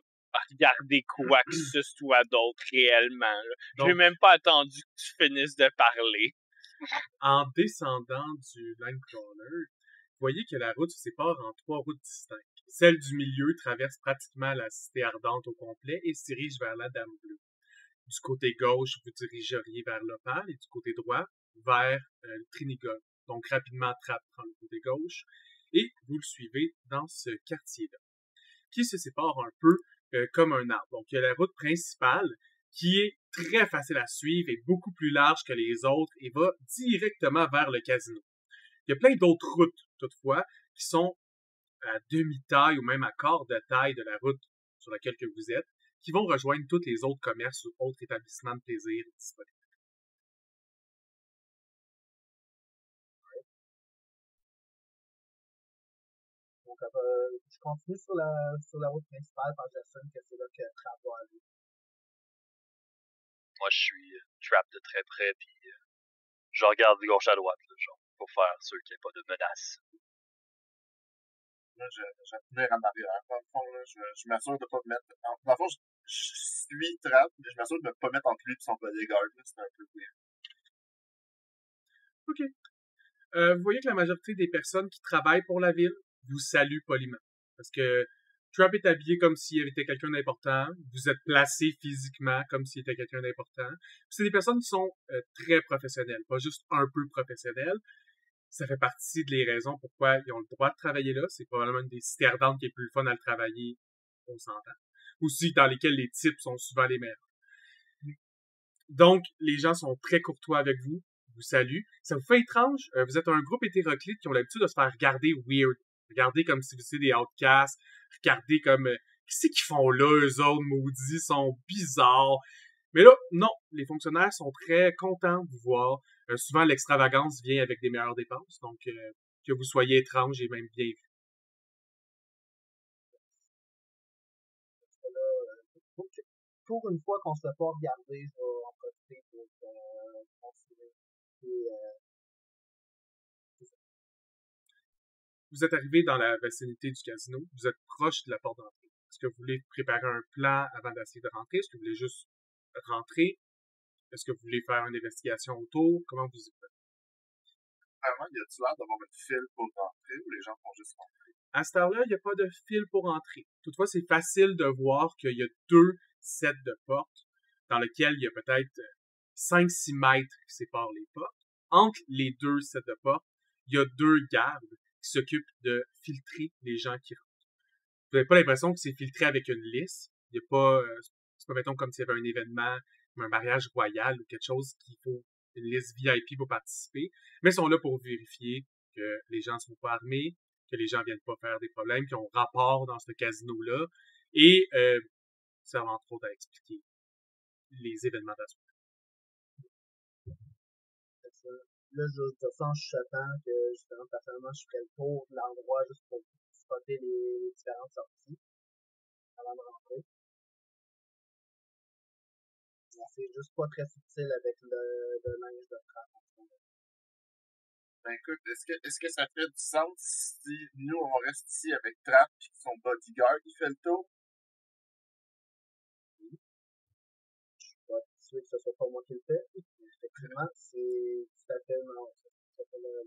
regarder quoi que ce soit d'autre réellement. J'ai même pas attendu que tu finisses de parler. En descendant du Linecrawler, vous voyez que la route se sépare en 3 routes distinctes. Celle du milieu traverse pratiquement la cité ardente au complet et se dirige vers la Dame Bleue. Du côté gauche, vous dirigeriez vers l'Opale et du côté droit, vers le Trinigol. Donc rapidement, Trapp prend le côté gauche et vous le suivez dans ce quartier-là, qui se sépare un peu comme un arbre. Donc il y a la route principale qui est très facile à suivre et beaucoup plus large que les autres et va directement vers le casino. Il y a plein d'autres routes, toutefois, qui sont à demi-taille ou même à quart de taille de la route sur laquelle que vous êtes, qui vont rejoindre tous les autres commerces ou autres établissements de plaisir disponibles. Donc, je continue sur la route principale parce que j'assume que c'est là que Trapp va aller. Moi, je suis trap de très près, puis je regarde de gauche à droite, là, genre, pour faire sûr qu'il n'y ait pas de menace. Là, je vais tenir en arrière. Dans le fond, là, je m'assure de pas me mettre. Dans le fond, je suis Trapp, mais je m'assure de ne pas mettre entre lui et son bodyguard. C'est un peu weird. OK. Vous voyez que la majorité des personnes qui travaillent pour la ville vous saluent poliment. Parce que Trapp est habillé comme s'il était quelqu'un d'important. Vous êtes placé physiquement comme s'il était quelqu'un d'important. C'est des personnes qui sont très professionnelles, pas juste un peu professionnelles. Ça fait partie des raisons pourquoi ils ont le droit de travailler là. C'est probablement une des cités ardentes qui est plus fun à le travailler, on s'entend. Aussi dans lesquelles les types sont souvent les meilleurs. Donc, les gens sont très courtois avec vous, vous saluent. Ça vous fait étrange? Vous êtes un groupe hétéroclite qui ont l'habitude de se faire regarder weird. Regarder comme si vous étiez des outcasts. Regarder comme, qu'est-ce qu'ils font là, eux autres, maudits, sont bizarres. Mais là, non, les fonctionnaires sont très contents de vous voir. Souvent, l'extravagance vient avec des meilleures dépenses, donc que vous soyez étrange et même bien vu. Pour une fois qu'on se fait pas regarder, je vais en profiter pour continuer. Vous êtes arrivé dans la vicinité du casino, vous êtes proche de la porte d'entrée. Est-ce que vous voulez préparer un plan avant d'essayer de rentrer? Est-ce que vous voulez juste rentrer? Est-ce que vous voulez faire une investigation autour? Comment vous y faites? Vraiment, y a-tu l'air d'avoir une file pour rentrer ou les gens font juste rentrer? À cette heure-là, il n'y a pas de fil pour entrer. Toutefois, c'est facile de voir qu'il y a 2 sets de portes dans lesquels il y a peut-être 5-6 mètres qui séparent les portes. Entre les 2 sets de portes, il y a 2 gardes qui s'occupent de filtrer les gens qui rentrent. Vous n'avez pas l'impression que c'est filtré avec une liste. Il y a pas, c'est pas mettons comme s'il y avait un événement, comme un mariage royal ou quelque chose qu'il faut une liste VIP pour participer. Mais ils sont là pour vérifier que les gens sont pas armés, que les gens viennent pas faire des problèmes, qui ont rapport dans ce casino-là. Et ça va entre autres à expliquer les événements de la soirée. Là, de toute façon, je s'attends que, justement, personnellement, je ferais le tour de l'endroit juste pour spotter les différentes sorties avant de rentrer. Mais c'est juste pas très subtil avec le linge de Trap. Ben écoute, est-ce que ça fait du sens si nous on reste ici avec Trap et son bodyguard qui fait le tour? Je suis pas sûr que ce soit pas moi qui le fais. Mais effectivement, c'est tout à fait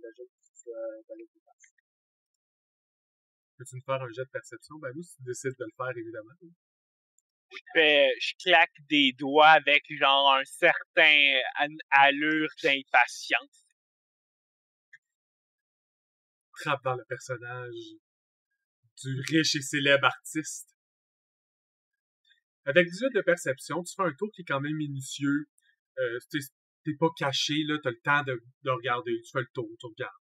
logique que ce soit Valérie qui passe. Peux-tu nous faire un jet de perception? Ben oui, si tu décides de le faire, évidemment. Je claque des doigts avec genre un certain allure d'impatience. Trappe dans le personnage du riche et célèbre artiste. Avec 18 de perception, tu fais un tour qui est quand même minutieux. T'es pas caché, là, t'as le temps de regarder. Tu fais le tour, tu regardes.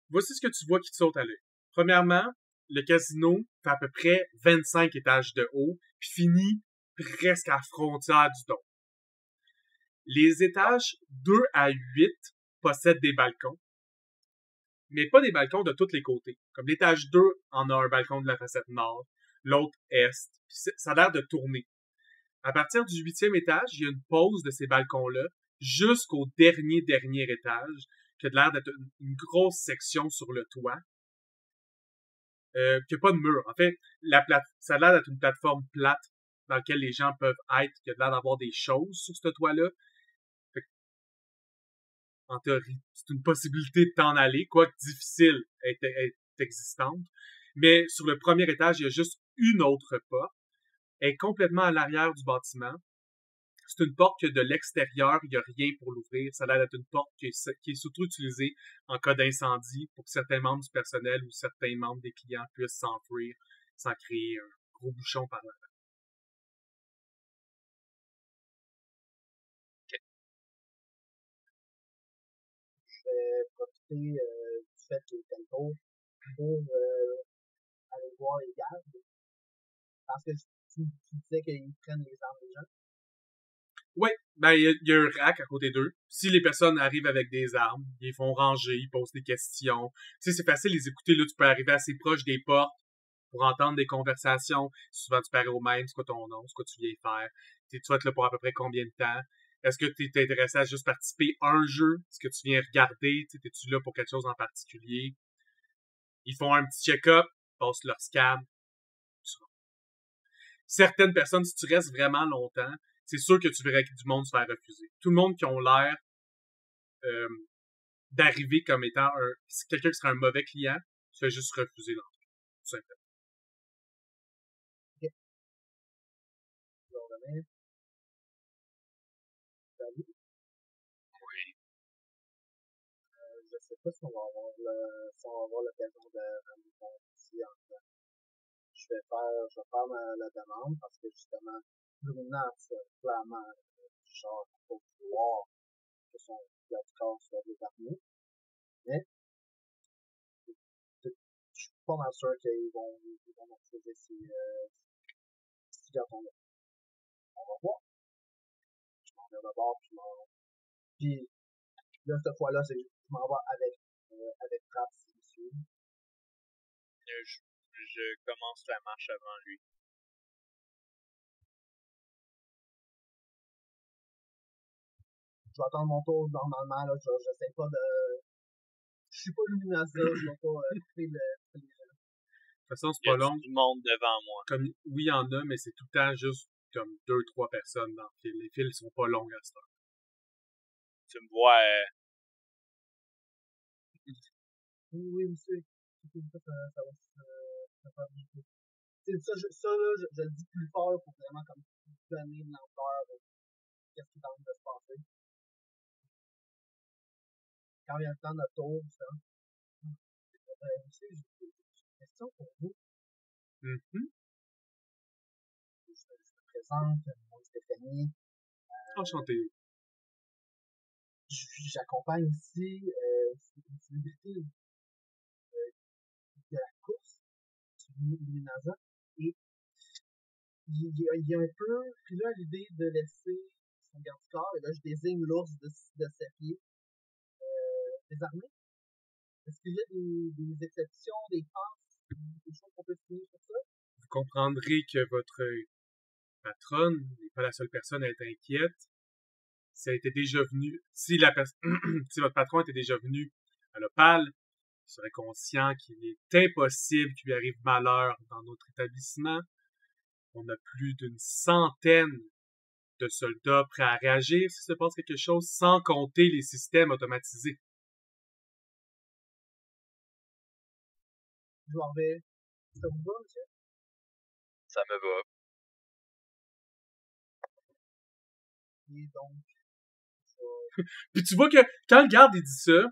Voici ce que tu vois qui te saute à l'œil. Premièrement, le casino fait à peu près 25 étages de haut, puis finit presque à la frontière du dôme. Les étages 2 à 8 possèdent des balcons, mais pas des balcons de tous les côtés. Comme l'étage 2 en a un balcon de la facette nord, l'autre est, puis ça a l'air de tourner. À partir du 8e étage, il y a une pause de ces balcons-là jusqu'au dernier étage, qui a l'air d'être une grosse section sur le toit, qui n'a pas de mur. En fait, ça a l'air d'être une plateforme plate dans laquelle les gens peuvent être, qui a l'air d'avoir des choses sur ce toit-là. En théorie, c'est une possibilité de t'en aller, quoique difficile est existante. Mais sur le premier étage, il y a juste une autre porte. Elle est complètement à l'arrière du bâtiment. C'est une porte que de l'extérieur, il n'y a rien pour l'ouvrir. Ça a l'air d'être une porte qui est surtout utilisée en cas d'incendie pour que certains membres du personnel ou certains membres des clients puissent s'enfuir sans créer un gros bouchon par là. Je vais profiter du fait qu'il est tour pour aller voir les gardes. Parce que tu disais qu'ils prennent les armes des gens. Oui, ben il y a un rack à côté d'eux. Si les personnes arrivent avec des armes, ils les font ranger, ils posent des questions. Tu sais, c'est facile de les écouter. Là, tu peux arriver assez proche des portes pour entendre des conversations. Souvent, tu parais au même, c'est quoi ton nom, c'est quoi tu viens faire. Tu vas être là pour à peu près combien de temps? Est-ce que tu es intéressé à juste participer à un jeu? Est-ce que tu viens regarder? Es-tu là pour quelque chose en particulier? Ils font un petit check-up, passent leur scan. Certaines personnes, si tu restes vraiment longtemps, c'est sûr que tu verrais que du monde se faire refuser. Tout le monde qui ont l'air d'arriver comme étant quelqu'un qui serait un mauvais client, tu fais juste refuser l'entrée. Tout simplement. Ok. Je vais revenir. Salut. Oui. Je sais pas si on va avoir l'occasion de ramener mon petit en temps. Je vais faire la demande parce que justement, Luminance, clairement, genre, faut vouloir que son garde du corps soit désarmé. Mais, je suis pas mal sûr qu'ils vont refuser ces garçons-là. On va voir. Je m'en vais d'abord, puis là, cette fois-là, je m'en vais avec Traps, monsieur. Je commence la marche avant lui. Je vais attendre mon tour normalement, là, j'essaie pas de... Je suis pas lumineux, je vais pas couper les gens. De toute façon, c'est Il y pas a long. du monde devant moi. Comme, oui, il y en a, mais c'est tout le temps juste comme 2-3 personnes dans le fil. Les fils sont pas longs à cette heure. Tu me vois... Oui, monsieur. Ça va se faire bien. Ça là, je le dis plus fort pour vraiment comme donner de l'ampleur de qu'est-ce qui est en train de se passer. Quand vient le temps de notre tour, ça. Monsieur, j'ai une question pour vous. Mm-hmm. Je me présente, moi, Stéphanie. Enchanté. J'accompagne ici une célébrité de la course, Luminasa, et il y a un peu pris là l'idée de laisser son garde-corps, et là je désigne l'ours de 7 pieds, désarmé. Est-ce qu'il y a des exceptions, des passes, des choses qu'on peut signer sur ça? Vous comprendrez que votre patronne n'est pas la seule personne à être inquiète. Si elle était déjà venue, si votre patron était déjà venu à l'Opale, il serait conscient qu'il est impossible qu'il lui arrive malheur dans notre établissement. On a plus d'une centaine de soldats prêts à réagir s'il se passe quelque chose, sans compter les systèmes automatisés. Je m'en vais. Ça vous va, monsieur? Ça me va. Et donc, Puis tu vois que quand le garde il dit ça,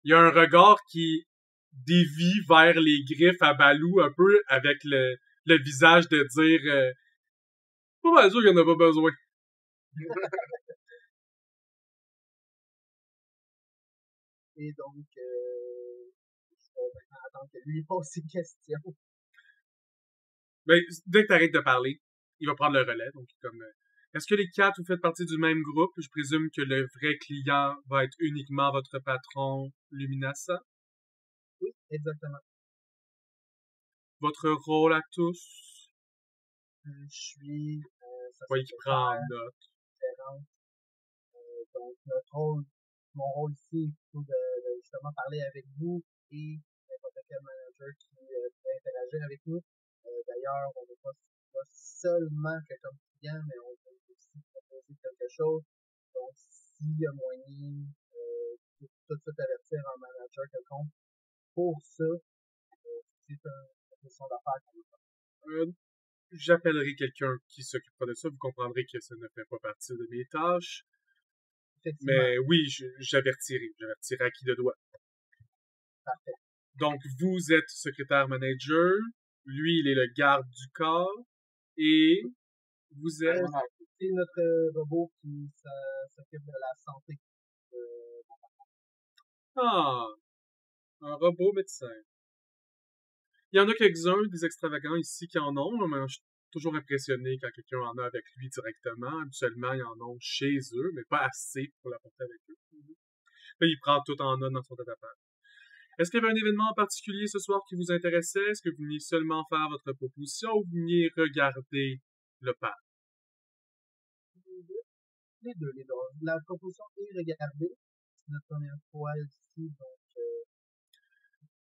il y a un regard qui dévie vers les griffes à Balou un peu avec le visage de dire pas mal sûr qu'il n'y en a pas besoin. et donc, je vais maintenant attendre que lui pose ses questions. Ben, dès que t'arrêtes de parler, il va prendre le relais. Donc, comme, est-ce que les quatre, vous faites partie du même groupe? Je présume que le vrai client va être uniquement votre patron Luminasa. Oui, exactement. Votre rôle à tous? Je suis, Vous voyez qu'il prend en note. différente. Donc, mon rôle ici, est plutôt de justement parler avec vous et n'importe quel manager qui peut interagir avec nous. D'ailleurs, on n'est pas seulement que comme client, mais on peut aussi proposer quelque chose. Donc, s'il y a moyen de tout de suite avertir un manager quelconque pour ça, c'est une question d'affaires qu'on veut faire. J'appellerai quelqu'un qui s'occupera de ça. Vous comprendrez que ça ne fait pas partie de mes tâches. Effectivement. Mais oui, j'avertirai. J'avertirai à qui de doigt. Parfait. Donc, vous êtes secrétaire manager. Lui, il est le garde du corps. Et vous êtes... C'est notre robot qui s'occupe de la santé. Ah, un robot médecin. Il y en a quelques-uns, des extravagants ici qui en ont, mais je suis toujours impressionné quand quelqu'un en a avec lui directement. Habituellement, ils en ont chez eux, mais pas assez pour l'apporter avec eux. Là, il prend tout en note dans son datapad. Est-ce qu'il y avait un événement en particulier ce soir qui vous intéressait? Est-ce que vous veniez seulement faire votre proposition ou vous veniez regarder le parc? Les deux. La proposition est regardée. C'est notre première fois ici, donc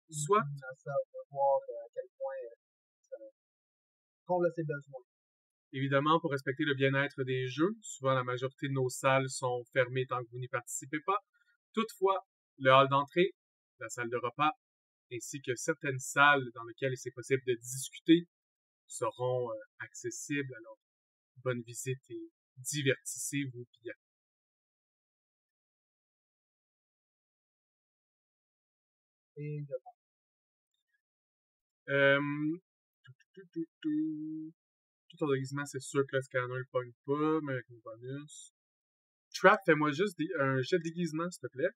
Soit. Ça va voir à quel point qu'on a ses besoins. Évidemment, pour respecter le bien-être des jeux, souvent la majorité de nos salles sont fermées tant que vous n'y participez pas. Toutefois, le hall d'entrée, la salle de repas, ainsi que certaines salles dans lesquelles c'est possible de discuter seront accessibles. Alors, bonne visite et divertissez-vous bien. Et je pense. Tout en déguisement, c'est sûr que le scanner ne pogne pas, mais avec une bonus. Trap, fais-moi juste un jet de déguisement, s'il te plaît.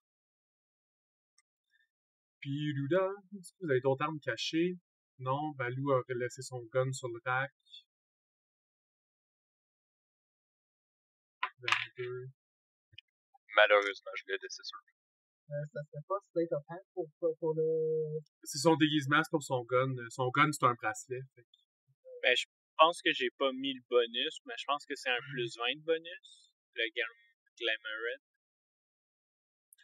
Puis, Luda, est-ce que vous avez d'autres armes cachées? Non, Balou aurait laissé son gun sur le rack. 22. Malheureusement, je l'ai laissé sur le Ça serait pas State of Hand pour le... C'est son déguisement, c'est pour son gun. Son gun, c'est un bracelet. Fait. Ben, je pense que j'ai pas mis le bonus, mais je pense que c'est un plus 20 de bonus. Le Glamouret.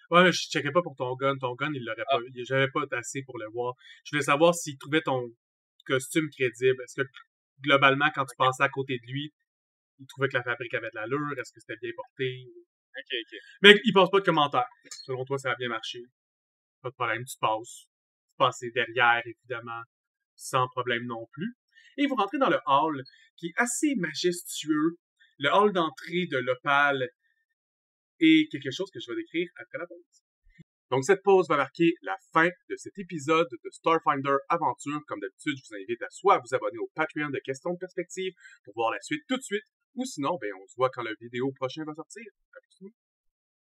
Ouais, mais je checkais pas pour ton gun. Ton gun, il l'aurait pas. J'avais pas assez pour le voir. Je voulais savoir s'il trouvait ton costume crédible. Est-ce que, globalement, quand tu passais à côté de lui, il trouvait que la fabrique avait de l'allure? Est-ce que c'était bien porté? Ok. Mais il passe pas de commentaires. Selon toi, ça a bien marché. Pas de problème, tu passes. Tu passes derrière, évidemment, sans problème non plus. Et vous rentrez dans le hall, qui est assez majestueux. Le hall d'entrée de l'Opale est quelque chose que je vais décrire après la pause. Donc, cette pause va marquer la fin de cet épisode de Starfinder Aventure. Comme d'habitude, je vous invite à soit vous abonner au Patreon de Questions de Perspective pour voir la suite tout de suite, ou sinon, on se voit quand la vidéo prochaine va sortir. À plus.